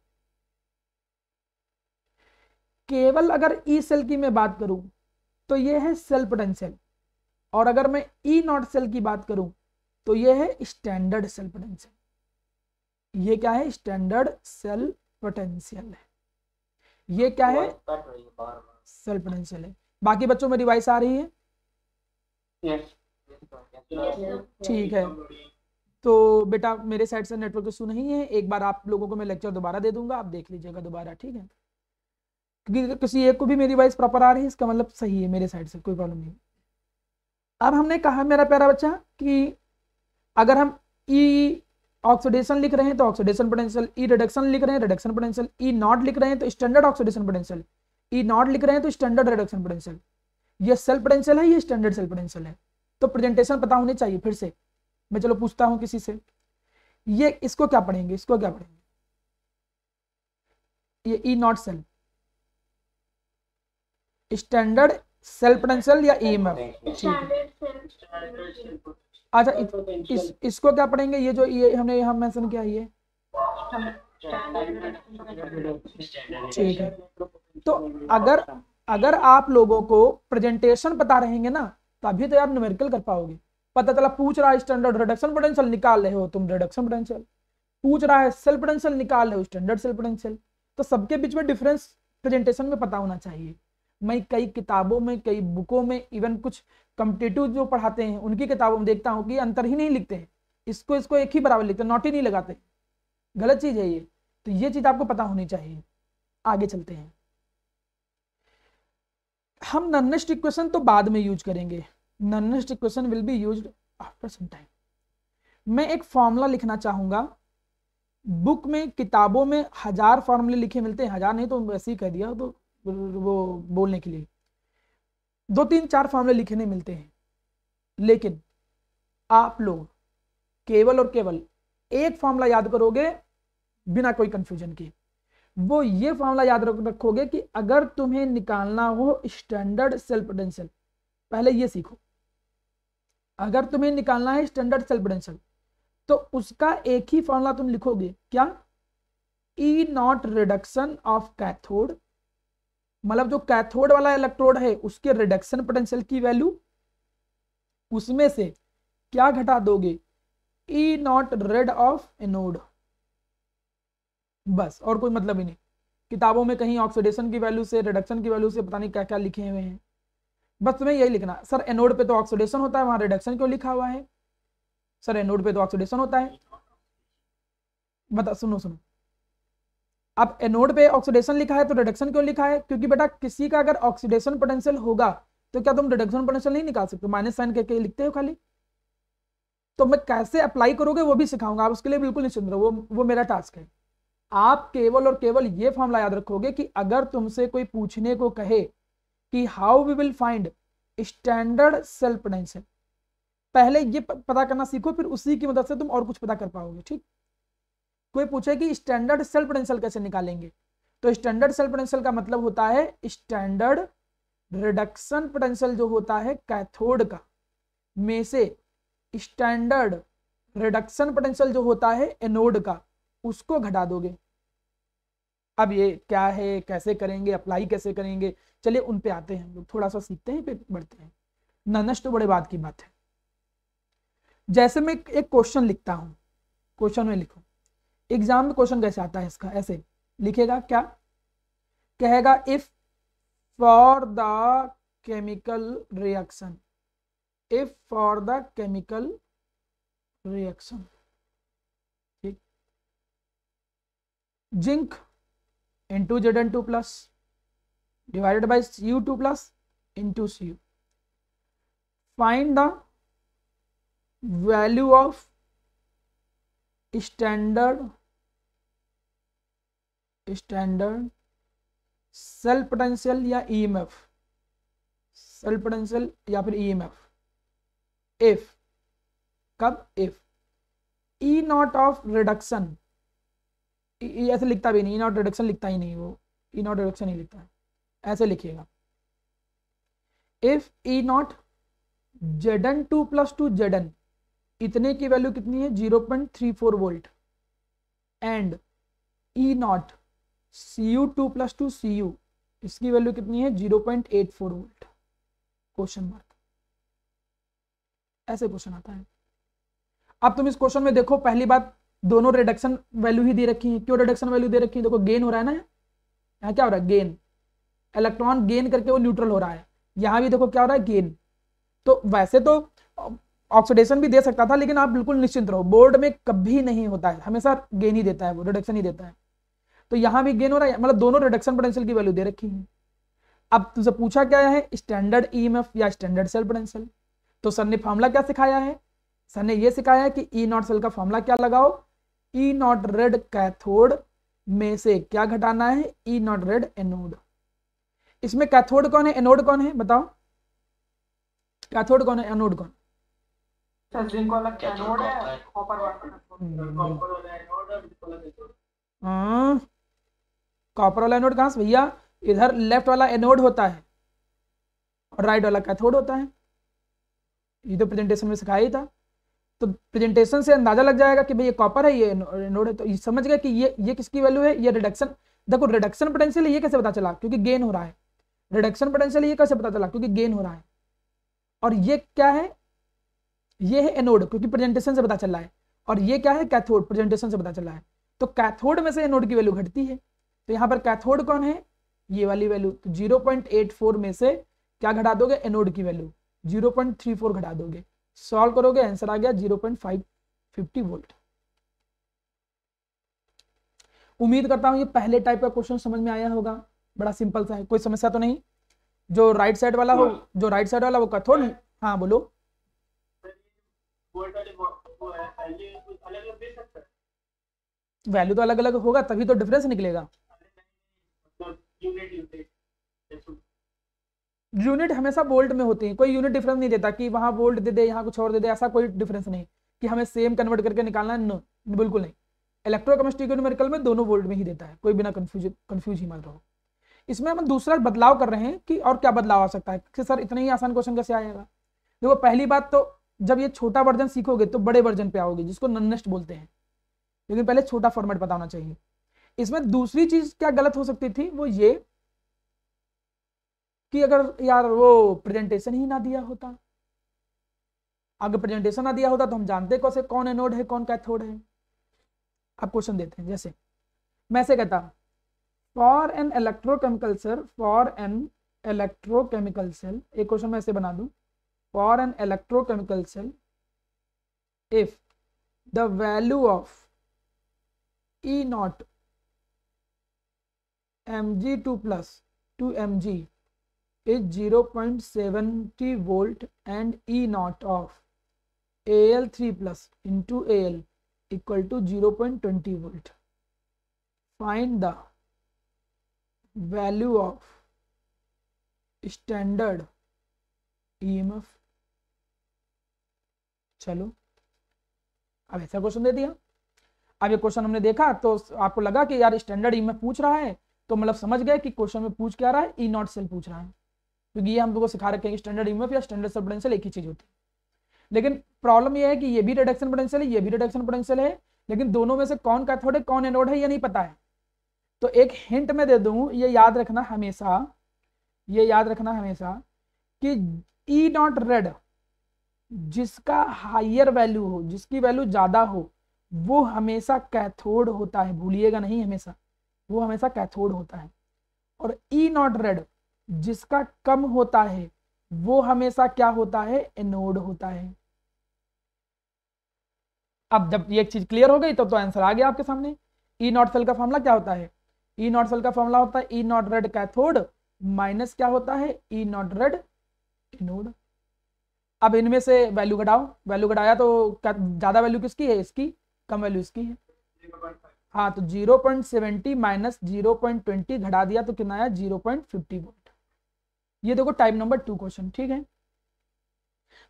केवल अगर ई सेल की मैं बात करूं तो ये है सेल पोटेंशियल, और अगर मैं ई नॉट सेल की बात करूं तो ये है स्टैंडर्ड सेल पोटेंशियल। ये क्या है? स्टैंडर्ड सेल पोटेंशियल है। ये क्या है? सेल पोटेंशियल है। बाकी बच्चों में डिवाइस आ रही है? ठीक है, तो बेटा मेरे साइड से नेटवर्क इशू नहीं है, एक बार आप लोगों को मैं लेक्चर दोबारा दे दूंगा, आप देख लीजिएगा दोबारा, ठीक है? क्योंकि किसी एक को भी मेरी वॉइस प्रॉपर आ रही है इसका मतलब सही है, मेरे साइड से कोई प्रॉब्लम नहीं। अब हमने कहा मेरा प्यारा बच्चा कि अगर हम ई ऑक्सीडेशन लिख रहे हैं तो ऑक्सीडेशन पोटेंशियल, ई रिडक्शन लिख रहे हैं रिडक्शन पोटेंशियल, ई नॉट लिख रहे हैं तो standard oxidation potential, E not लिख रहे हैं तो स्टैंडर्ड रिडक्शन पोटेंशियल। ये सेल पोटेंशियल है, ये स्टैंडर्ड सेल पोटेंशियल है। तो प्रेजेंटेशन पता होनी चाहिए। फिर से मैं चलो पूछता हूं किसी से, ये इसको क्या पढ़ेंगे, इसको क्या पढ़ेंगे? ये E not cell, standard cell potential या ईएमएफ? अच्छा इसको क्या पढ़ेंगे? ये जो ये हमने यहाँ मेंशन किया ये, ठीक है। तो अगर आप लोगों को प्रेजेंटेशन पता रहेंगे ना तभी तो आप न्यूमेरिकल कर पाओगे। पता चला पूछ रहा है स्टैंडर्ड रिडक्शन पोटेंशियल, निकाल रहे हो तुम रिडक्शन पोटेंशियल, पूछ रहा है सेल पोटेंशियल, निकाल रहे हो स्टैंडर्ड सेल पोटेंशियल। तो सबके बीच में डिफरेंस प्रेजेंटेशन में पता होना चाहिए। मैं कई किताबों में, कई बुकों में, इवन कुछ कॉम्पिटिटिव जो पढ़ाते हैं उनकी किताबों में देखता हूँ कि अंतर ही नहीं लिखते हैं, इसको एक ही बराबर लिखते हैं, नॉट ही नहीं लगाते। गलत चीज है ये, तो ये चीज आपको पता होनी चाहिए। आगे चलते हैं, हम नॉनेस्ट इक्वेशन तो बाद में यूज करेंगे, Nernst equation will be used after some time. मैं एक फॉर्मूला लिखना चाहूंगा, बुक में किताबों में 1000 फॉर्मूले लिखे मिलते हैं, 1000 नहीं तो वैसे ही कह दिया तो वो बोलने के लिए 2-3-4 फॉर्मूले लिखने मिलते हैं, लेकिन आप लोग केवल और केवल एक फॉर्मूला याद करोगे बिना कोई कंफ्यूजन के। वो ये फॉर्मूला याद रखोगे कि अगर तुम्हें निकालना हो स्टैंडर्ड सेल पोटेंशियल, पहले ये सीखो, अगर तुम्हें निकालना है स्टैंडर्ड सेल पोटेंशियल तो उसका एक ही फॉर्मूला तुम लिखोगे, क्या? ई नॉट रिडक्शन ऑफ कैथोड, मतलब जो कैथोड वाला इलेक्ट्रोड है उसके रिडक्शन पोटेंशियल की वैल्यू, उसमें से क्या घटा दोगे? ई नॉट रेड ऑफ एनोड। बस, और कोई मतलब ही नहीं। किताबों में कहीं ऑक्सीडेशन की वैल्यू से, रिडक्शन की वैल्यू से पता नहीं क्या क्या लिखे हुए हैं, बस तुम्हें यही लिखना। सर एनोड पे तो ऑक्सीडेशन होता है, वहां रिडक्शन क्यों लिखा हुआ है? सर एनोड पे तो ऑक्सीडेशन होता है, बता, सुनो, अब एनोड पे ऑक्सीडेशन लिखा है तो रिडक्शन क्यों लिखा है? क्योंकि बेटा किसी का अगर ऑक्सीडेशन पोटेंशियल होगा तो क्या तुम रिडक्शन पोटेंशियल नहीं निकाल सकते? माइनस साइन करके लिखते हो खाली। तो मैं कैसे अप्लाई करोगे वो भी सिखाऊंगा, आप उसके लिए बिल्कुल निश्चिंत रहो, वो मेरा टास्क है। आप केवल और केवल ये फॉर्मूला याद रखोगे कि अगर तुमसे कोई पूछने को कहे कि how we will find standard cell potential, पहले ये पता करना सीखो, फिर उसी की मदद से तुम और कुछ पता कर पाओगे। ठीक, कोई पूछे कि स्टैंडर्ड सेल पोटेंशियल कैसे निकालेंगे, तो स्टैंडर्ड सेल पोटेंशियल का मतलब होता है स्टैंडर्ड रिडक्शन पोटेंशियल जो होता है कैथोड का, में से स्टैंडर्ड रिडक्शन पोटेंशियल जो होता है एनोड का, उसको घटा दोगे। अब ये क्या है, कैसे करेंगे, अप्लाई कैसे करेंगे, चलिए उन पे आते हैं, हम लोग थोड़ा सा सीखते हैं फिर बढ़ते हैं। ननश तो बड़े बात की बात है। जैसे मैं एक क्वेश्चन लिखता हूं, क्वेश्चन में लिखो, एग्जाम में क्वेश्चन कैसे आता है इसका, ऐसे लिखेगा, क्या कहेगा, if for the chemical reaction, if for the chemical reaction, ठीक, zinc into Zn2 plus divided by Cu2 plus into Cu. Find the value of standard cell potential या EMF, सेल पोटेंशियल या फिर EMF इफ, कब, if E naught of reduction, ऐसे लिखता भी नहीं, ई not reduction लिखता ही नहीं, वो ई नॉट रिडक्शन नहीं लिखता है, ऐसे लिखिएगा, if E not Zn2 plus two Zn, इतने की वैल्यू कितनी है 0.34 volt, and E not Cu2 plus two Cu, इसकी वैल्यू कितनी है 0.84 वोल्ट, क्वेश्चन मार्क, ऐसे क्वेश्चन आता है। अब तुम इस क्वेश्चन में देखो, पहली बात दोनों रिडक्शन वैल्यू ही दे रखी है। क्यों रिडक्शन वैल्यू दे रखी है, देखो गेन हो रहा है ना, यहाँ क्या हो रहा है, गेन, इलेक्ट्रॉन गेन करके वो न्यूट्रल हो रहा है, यहाँ भी देखो क्या हो रहा है, गेन। तो वैसे तो ऑक्सीडेशन भी दे सकता था, लेकिन आप बिल्कुल निश्चिंत रहो, बोर्ड में कभी नहीं होता है, हमेशा गेन ही देता है, वो रिडक्शन ही देता है। तो यहाँ भी गेन हो रहा है, मतलब दोनों रिडक्शन पोटेंशियल की वैल्यू दे रखी है। अब तुमसे पूछा क्या है, स्टैंडर्ड ईएमएफ या स्टैंडर्ड सेल पोटेंशियल, तो सर ने फॉर्मूला क्या सिखाया है, सर ने ये सिखाया है कि ई नॉट सेल का फॉर्मूला क्या लगाओ, ई नॉट रेड कैथोड में से क्या घटाना है, ई नॉट रेड एनोड। इसमें कैथोड कौन है, एनोड कौन है, बताओ, कैथोड कौन है, एनोड कौन, जिंक वाला कैथोड है, कॉपर वाला कॉपर वाला एनोड कहां से भैया, इधर लेफ्ट वाला एनोड होता है और राइट वाला कैथोड होता है, ये तो प्रेजेंटेशन में सिखाया ही था। तो प्रेजेंटेशन से अंदाजा लग जाएगा कि भाई ये कॉपर है, ये एनोड है, तो ये समझ गए कि ये किसकी वैल्यू है, ये रिडक्शन। देखो रिडक्शन पोटेंशियल ये कैसे पता चला, क्योंकि गेन हो रहा है, रिडक्शन पोटेंशियल ये कैसे पता चला, क्योंकि गेन हो रहा है। और ये क्या है, ये है एनोड, क्योंकि प्रेजेंटेशन से पता चल रहा है, और ये क्या है, कैथोड, प्रेजेंटेशन से पता चला है। तो कैथोड में से एनोड की वैल्यू घटती है, तो यहाँ पर कैथोड कौन है, ये वाली वैल्यू, तो 0.84 में से क्या घटा दोगे, एनोड की वैल्यू 0.34 घटा दोगे, सॉल्व करोगे, आंसर आ गया 0.550 वोल्ट। उम्मीद करता हूं ये पहले टाइप का क्वेश्चन समझ में आया होगा, बड़ा सिंपल सा है, कोई समस्या तो नहीं। जो राइट साइड वाला हो, जो राइट साइड वाला वो कैथोड, हाँ बोलो, वैल्यू तो अलग अलग होगा तभी तो डिफरेंस निकलेगा। यूनिट हमेशा वोल्ट में होती है, कोई यूनिट डिफरेंस नहीं देता कि वहां वोल्ट दे दे यहाँ कुछ और दे दे, ऐसा कोई डिफरेंस नहीं कि हमें सेम कन्वर्ट करके निकालना है, नो बिल्कुल नहीं। इलेक्ट्रोकेमिस्ट्री के न्यूमेरिकल में दोनों वोल्ट में ही देता है, कोई बिना कंफ्यूज ही मत रहो। इसमें हम दूसरा बदलाव कर रहे हैं कि और क्या बदलाव आ सकता है कि सर इतना ही आसान क्वेश्चन कैसे आएगा। देखो पहली बात तो जब ये छोटा वर्जन सीखोगे तो बड़े वर्जन पे आओगे, जिसको नॉनेस्ट बोलते हैं, लेकिन पहले छोटा फॉर्मेट पता होना चाहिए। इसमें दूसरी चीज क्या गलत हो सकती थी, वो ये कि अगर यार वो प्रेजेंटेशन ही ना दिया होता, अगर प्रेजेंटेशन ना दिया होता तो हम जानते कैसे कौन एनोड है कौन कैथोड है। अब क्वेश्चन देते हैं, जैसे मैं से कहता for an electrochemical cell, for an electrochemical cell, एक क्वेश्चन मैं ऐसे बना दूं, for an electrochemical cell if the value of E naught Mg2 plus 2 Mg is 0.70 volt and E naught of Al3 plus into Al equal to 0.20 volt. Find the value of standard EMF. चलो अब ऐसा question दे दिया। अब ये question हमने देखा तो आपको लगा कि यार स्टैंडर्ड ईएमएफ पूछ रहा है, तो मतलब समझ गए कि क्वेश्चन में पूछ क्या रहा है, ई नॉट सेल पूछ रहा है, क्योंकि ये हम लोगों को सिखा रखे हैं कि स्टैंडर्ड ईएमएफ या स्टैंडर्ड सेल पोटेंशियल एक ही चीज होती है। लेकिन प्रॉब्लम ये है कि ये भी रिडक्शन पोटेंशियल है, ये भी रिडक्शन पोटेंशियल है, लेकिन दोनों में से कौन कैथोड है कौन एनोड है ये नहीं पता है। तो एक हिंट में दे दूं, ये याद रखना हमेशा, ये याद रखना हमेशा कि ई नॉट रेड जिसका हायर वैल्यू हो, जिसकी वैल्यू ज्यादा हो, वो हमेशा कैथोड होता है, भूलिएगा नहीं, हमेशा वो हमेशा कैथोड होता है। और ई नॉट रेड जिसका कम होता है वो हमेशा क्या होता है, एनोड होता है। अब जब ये चीज क्लियर हो गई तो आंसर आ गया आपके सामने। ई नॉट सेल का फॉर्मूला क्या होता है, ई नॉट सेल का फॉर्मूला होता है ई नॉट रेड कैथोड माइनस क्या होता है, ई नॉट रेड एनोड। अब इनमें से वैल्यू घटाओ, वैल्यू घटाया तो ज्यादा वैल्यू किसकी है, इसकी, कम वैल्यू इसकी है। हाँ तो 0.70 माइनस 0.20 घटा दिया तो कितना आया, 0.50 वोल्ट। ये देखो टाइप नंबर 2 क्वेश्चन, ठीक है।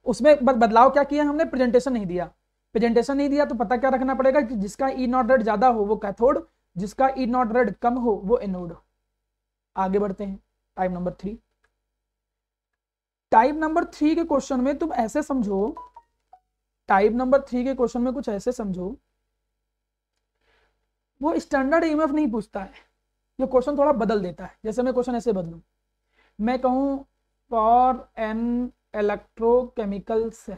उसमें बदलाव क्या किया हमने, प्रेजेंटेशन नहीं दिया। प्रेजेंटेशन नहीं दिया तो पता क्या रखना पड़ेगा कि जिसका ई नॉट रेड ज्यादा हो वो कैथोड, जिसका ई नॉट रेड कम हो वो एनोड। आगे बढ़ते हैं टाइप नंबर 3। टाइप नंबर 3 के क्वेश्चन में तुम ऐसे समझो, टाइप नंबर 3 के क्वेश्चन में कुछ ऐसे समझो, वो स्टैंडर्ड ईएमएफ नहीं पूछता है, ये क्वेश्चन थोड़ा बदल देता है। जैसे मैं क्वेश्चन ऐसे बदलूं, मैं कहूं for an electrochemical cell,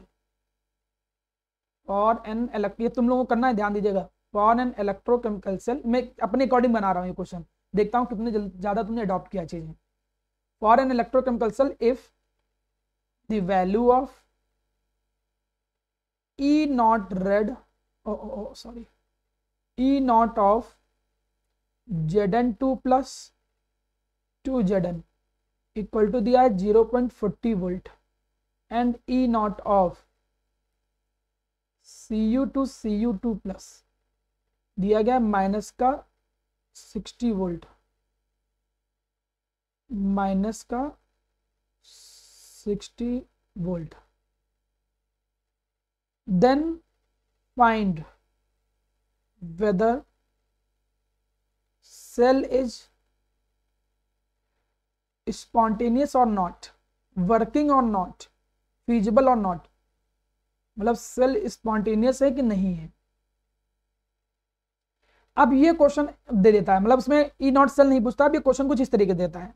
for an ये तुम लोगों को करना है, ध्यान दीजिएगा। फॉर एन इलेक्ट्रोकेमिकल सेल, मैं अपने अकॉर्डिंग बना रहा हूं ये क्वेश्चन, देखता हूं कितने ज्यादा तुमने अडॉप्ट किया चीजें। For an electrochemical cell if the value of E not red, sorry, E not of Zn2 plus 2Zn equal to दिया है 0.40 volt and E not of Cu2 plus दिया गया माइनस का 60 वोल्ट, माइनस का 60 volt. Then find whether cell is spontaneous or not, working or not, feasible or not, मतलब cell spontaneous है कि नहीं है। अब ये क्वेश्चन दे देता है, मतलब इसमें ई नॉट सेल नहीं पूछता, अब ये क्वेश्चन कुछ इस तरीके देता है।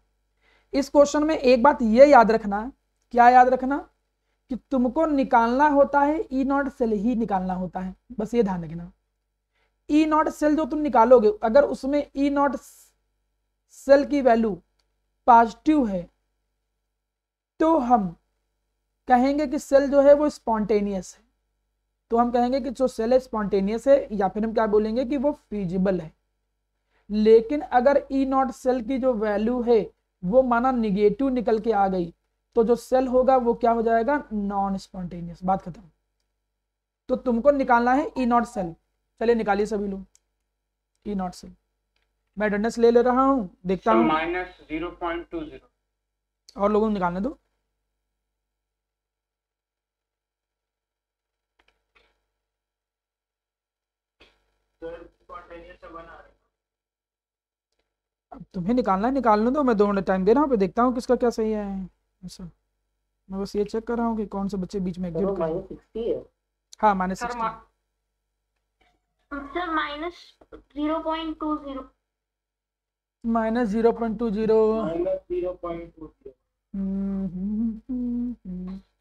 इस क्वेश्चन में एक बात ये याद रखना, क्या याद रखना, कि तुमको निकालना होता है ई नॉट सेल ही निकालना होता है, बस ये ध्यान रखना। ई नॉट सेल जो तुम निकालोगे, अगर उसमें ई नॉट सेल की वैल्यू पॉजिटिव है तो हम कहेंगे कि सेल जो है वो स्पॉन्टेनियस है, तो हम कहेंगे कि जो सेल है स्पॉन्टेनियस है, या फिर हम क्या बोलेंगे कि वो फीजिबल है। लेकिन अगर ई नॉट सेल की जो वैल्यू है वो माना निगेटिव निकल के आ गई, तो जो सेल होगा वो क्या हो जाएगा, नॉन स्पॉन्टेनियस, बात खत्म। तो तुमको निकालना है ई नॉट सेल, चलिए निकालिए सभी लोग ई नॉट सेल। मैं अटेंडेंस ले रहा हूँ, देखता हूँ -0.20 और लोगों को निकालने दो। अब तुम्हें निकालना है, निकालने दो, मैं 2 मिनट टाइम दे रहा हूँ, फिर देखता हूँ किसका क्या सही है। ऐसा मैं बस ये चेक कर रहा हूँ कि कौन से बच्चे बीच में एग्जिट कर। हाँ -60, सर -0.20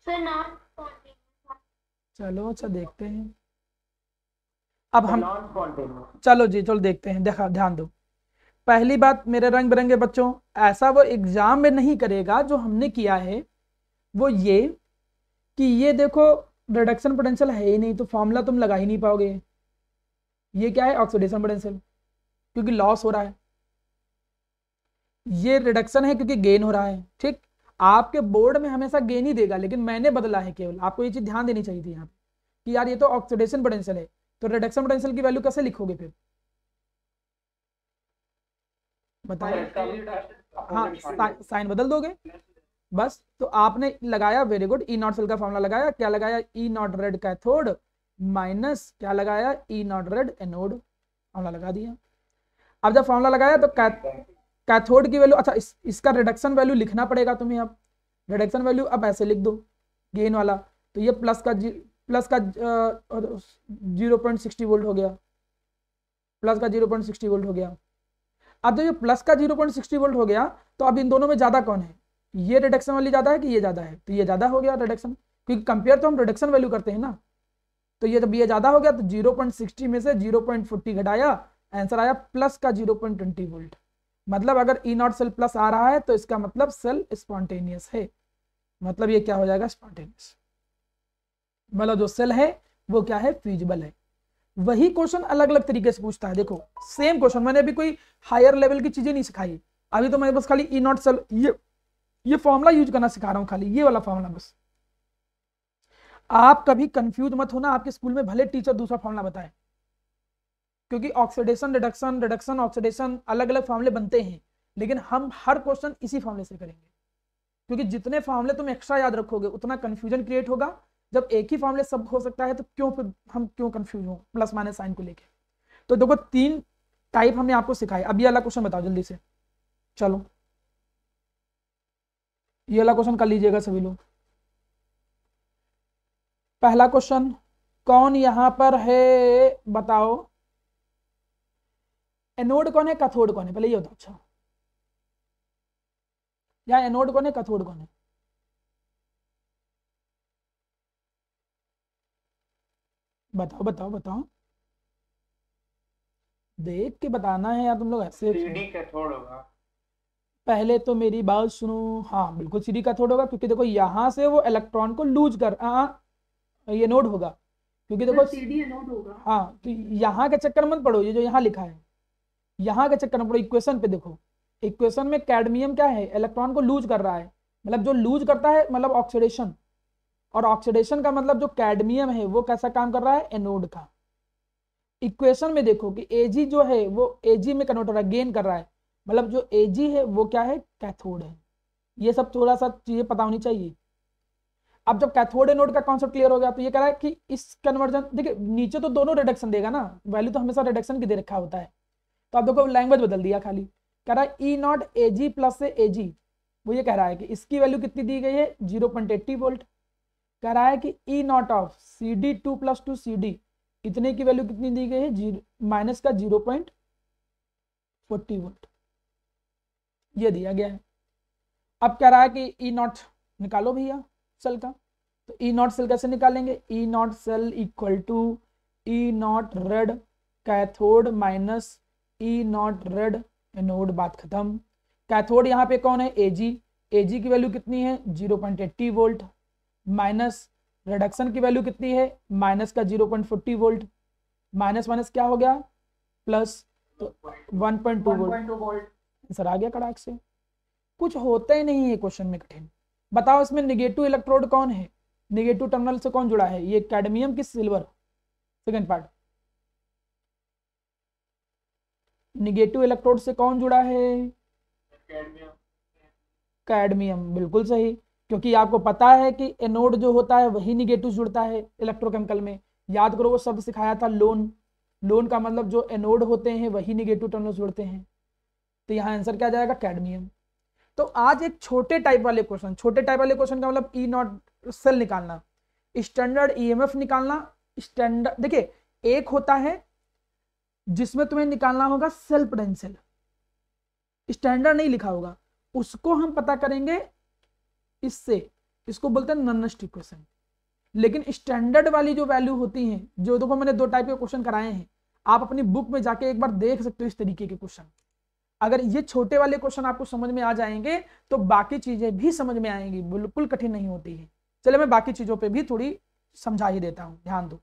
सर नॉट। चलो अच्छा देखते हैं अब हम, चलो जी चलो देखते हैं। देखा, ध्यान दो, पहली बात मेरे रंग बिरंगे बच्चों, ऐसा वो एग्जाम में नहीं करेगा जो हमने किया है, वो ये कि ये देखो रिडक्शन पोटेंशियल है ही नहीं तो फॉर्मूला तुम लगा ही नहीं पाओगे। ये क्या है, ऑक्सीडेशन पोटेंशियल, क्योंकि लॉस हो रहा है। ये रिडक्शन है क्योंकि गेन हो रहा है। ठीक, आपके बोर्ड में हमेशा गेन ही देगा, लेकिन मैंने बदला है केवल, आपको ये चीज ध्यान देनी चाहिए थी यहाँ पे कि यार ये तो ऑक्सीडेशन पोटेंशियल है, तो रिडक्शन पोटेंशियल की वैल्यू कैसे लिखोगे फिर, बताइए। हाँ साइन बदल दोगे, बस तो आपने लगाया, very good, E not cell का फॉर्मूला लगाया, क्या लगाया, E not red cathode minus क्या लगाया, E not red anode, formula लगा दिया। अब जब फॉर्मूला लगाया तो कैथोड की वैल्यू, अच्छा इसका रिडक्शन वैल्यू लिखना पड़ेगा तुम्हें। अब रिडक्शन वैल्यू अब ऐसे लिख दो, गेन वाला, तो ये प्लस का 0.60 वोल्ट हो गया, प्लस का 0.60 वोल्ट हो गया। अब जब ये प्लस का 0.60 वोल्ट हो गया तो अब इन दोनों में ज्यादा कौन है, ये रिडक्शन वाली ज्यादा है कि ये ज्यादा है, तो ये ज्यादा हो गया रिडक्शन, क्योंकि कंपेयर तो हम रिडक्शन वैल्यू करते हैं ना। तो ये जब ये ज्यादा हो गया तो 0.60 में से 0.40 घटाया, आंसर आया प्लस का 0.20 वोल्ट। मतलब अगर ई नॉट सेल प्लस आ रहा है तो इसका मतलब सेल स्पॉन्टेनियस है, मतलब ये क्या हो जाएगा, स्पॉन्टेनियस, मतलब जो सेल है वो क्या है, फ्यूजिबल है। वही क्वेश्चन अलग अलग तरीके से पूछता है। देखो सेम क्वेश्चन, मैंने अभी कोई हायर लेवल की चीजें नहीं सिखाई, अभी तो मैं बस खाली ई नॉट सेल ये फॉर्मूला यूज करना सिखा रहा हूं, खाली ये वाला फॉर्मूला बस। आप कभी कंफ्यूज मत होना, आपके स्कूल में भले टीचर दूसरा फॉर्मूला बताए, क्योंकि ऑक्सीडेशन रिडक्शन, रिडक्शन ऑक्सीडेशन अलग अलग फॉर्मूले बनते हैं, लेकिन हम हर क्वेश्चन इसी फॉर्मूले से करेंगे, क्योंकि जितने फॉर्मूले तुम एक्स्ट्रा याद रखोगे उतना कंफ्यूजन क्रिएट होगा। जब एक ही फॉर्मूले सब हो सकता है तो हम क्यों कंफ्यूज हो प्लस माइनस साइन को लेके। तो देखो 3 टाइप हमने आपको सिखाए। अब ये वाला क्वेश्चन बताओ जल्दी से, चलो ये वाला क्वेश्चन कर लीजिएगा सभी लोग। पहला क्वेश्चन, कौन यहां पर है बताओ, एनोड कौन है कैथोड कौन है, पहले ये बताओ। अच्छा या एनोड कौन है कैथोड कौन है, बताओ बताओ बताओ, देख के बताना है यार तुम लोग ऐसे। सीडी कैथोड होगा। पहले तो मेरी बात सुनो, हाँ बिल्कुल सीडी कैथोड होगा, क्योंकि देखो यहां से वो इलेक्ट्रॉन को लूज कर, ये नोड होगा, क्योंकि देखो सीडी एनोड होगा। हाँ, तो यहाँ के चक्कर मत पड़ो, ये जो यहाँ लिखा है यहाँ के चक्कर में पड़ो, इक्वेशन पे देखो, इक्वेशन में कैडमियम क्या है, इलेक्ट्रॉन को लूज कर रहा है, मतलब जो लूज करता है मतलब ऑक्सीडेशन, और ऑक्सीडेशन का मतलब जो कैडमियम है वो कैसा काम कर रहा है, एनोड का। इक्वेशन में देखो कि Ag जो है वो Ag में कन्वर्ट हो रहा है, गेन कर रहा है, मतलब जो Ag है वो क्या है, कैथोड है। ये सब थोड़ा सा चीजें पता होनी चाहिए। अब जब कैथोड एनोड का कॉन्सेप्ट क्लियर हो गया तो ये कह रहा है कि इस कन्वर्जन, देखिए नीचे तो दोनों रिडक्शन देगा ना, वैल्यू तो हमेशा रिडक्शन की दे रखा होता है, तो आप देखो लैंग्वेज बदल दिया, खाली कह रहा है ई नॉट Ag प्लस से Ag, वो ये कह रहा है कि इसकी वैल्यू कितनी दी गई है, 0.80 वोल्ट। कह रहा है कि E not of CD2 plus 2 CD, इतने की वैल्यू कितनी दी गई है, माइनस का 0.40 वोल्ट, ये दिया गया है। अब कह रहा है कि ई नॉट निकालो भैया सेल का, तो ई नॉट सेल कैसे निकालेंगे, E not cell equal to E not red cathode minus E not red anode, बात खत्म। कैथोड यहाँ पे कौन है, Ag, Ag की वैल्यू कितनी है, 0.80 वोल्ट, माइनस रिडक्शन की वैल्यू कितनी है, माइनस का 0.40 वोल्ट, माइनस माइनस क्या हो गया, प्लस, तो 1.2 वोल्ट, आंसर आ गया कड़ाक से। कुछ होता ही नहीं है क्वेश्चन में कठिन। बताओ इसमें निगेटिव इलेक्ट्रोड कौन है, निगेटिव टर्मिनल से कौन जुड़ा है, ये कैडमियम की silver, second part, negative electrode से कौन जुड़ा है, कैडमियम, बिल्कुल सही, क्योंकि आपको पता है कि एनोड जो होता है वही निगेटिव जुड़ता है इलेक्ट्रोकेमिकल में। याद करो वो शब्द सिखाया था लोन, लोन का मतलब जो एनोड होते हैं वही निगेटिव टर्मिनल जुड़ते हैं, तो यहाँ आंसर क्या जाएगा, कैडमियम। तो आज एक छोटे टाइप वाले क्वेश्चन, छोटे टाइप वाले क्वेश्चन का मतलब ई नॉट सेल निकालना, स्टैंडर्ड ईएमएफ निकालना, स्टैंडर्ड, देखिए एक होता है जिसमें तुम्हें निकालना होगा सेल पोटेंशियल, स्टैंडर्ड नहीं लिखा होगा, उसको हम पता करेंगे इससे, इसको बोलते हैं नॉन इक्वेशन। लेकिन स्टैंडर्ड वाली जो वैल्यू होती है, जो देखो मैंने 2 टाइप के क्वेश्चन कराए हैं, आप अपनी बुक में जाके एक बार देख सकते हो इस तरीके के क्वेश्चन। अगर ये छोटे वाले क्वेश्चन आपको समझ में आ जाएंगे तो बाकी चीजें भी समझ में आएंगी, बिल्कुल कठिन नहीं होती है। चलिए मैं बाकी चीजों पे भी थोड़ी समझा ही देता हूं, ध्यान दो,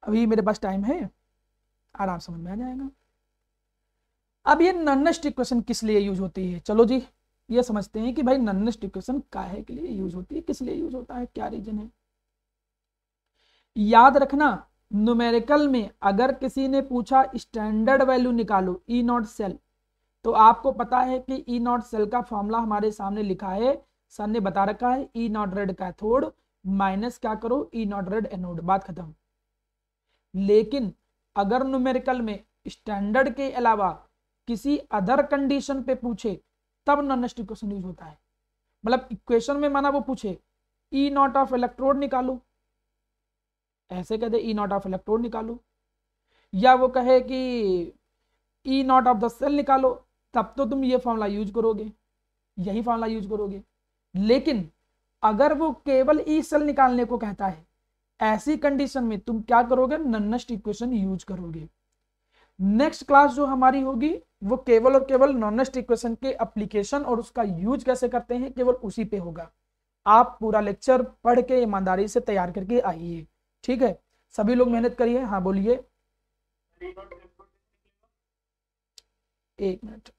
अभी मेरे पास टाइम है, आराम समझ में आ जाएगा। अब ये नॉन इक्वेशन किस लिए यूज होती है, चलो जी ये समझते हैं कि भाई नॉन इक्वेशन काहे के लिए यूज होती है, किस लिए यूज होता है, क्या रीजन है। याद रखना न्यूमेरिकल में अगर किसी ने पूछा स्टैंडर्ड वैल्यू निकालो ई नॉट सेल, तो आपको पता है कि ई नॉट सेल का फॉर्मूला हमारे सामने लिखा है, सर ने बता रखा है, ई नॉट रेड कैथोड माइनस क्या करो, ई नॉट रेड एनोड, बात खत्म। लेकिन अगर न्यूमेरिकल में स्टैंडर्ड के अलावा किसी अदर कंडीशन पे पूछे तब नॉन नेगेटिव इक्वेशन यूज होता है। मतलब इक्वेशन में माना वो पूछे ई नॉट ऑफ इलेक्ट्रोड निकालो, ऐसे कह दे ई नॉट ऑफ इलेक्ट्रोड निकालो, या वो कहे कि E not of the cell निकालो, तब तो तुम ये फॉर्मूला यूज करोगे, यही फॉर्मूला यूज करोगे। लेकिन अगर वो केवल ई सेल निकालने को कहता है, ऐसी कंडीशन में तुम क्या करोगे, नॉन नेगेटिव इक्वेशन यूज करोगे। नेक्स्ट क्लास जो हमारी होगी वो केवल और केवल नॉन नेगेटिव इक्वेशन के एप्लीकेशन और उसका यूज कैसे करते हैं केवल उसी पे होगा। आप पूरा लेक्चर पढ़ के ईमानदारी से तैयार करके आइए, ठीक है। सभी लोग मेहनत करिए। हाँ बोलिए, एक मिनट।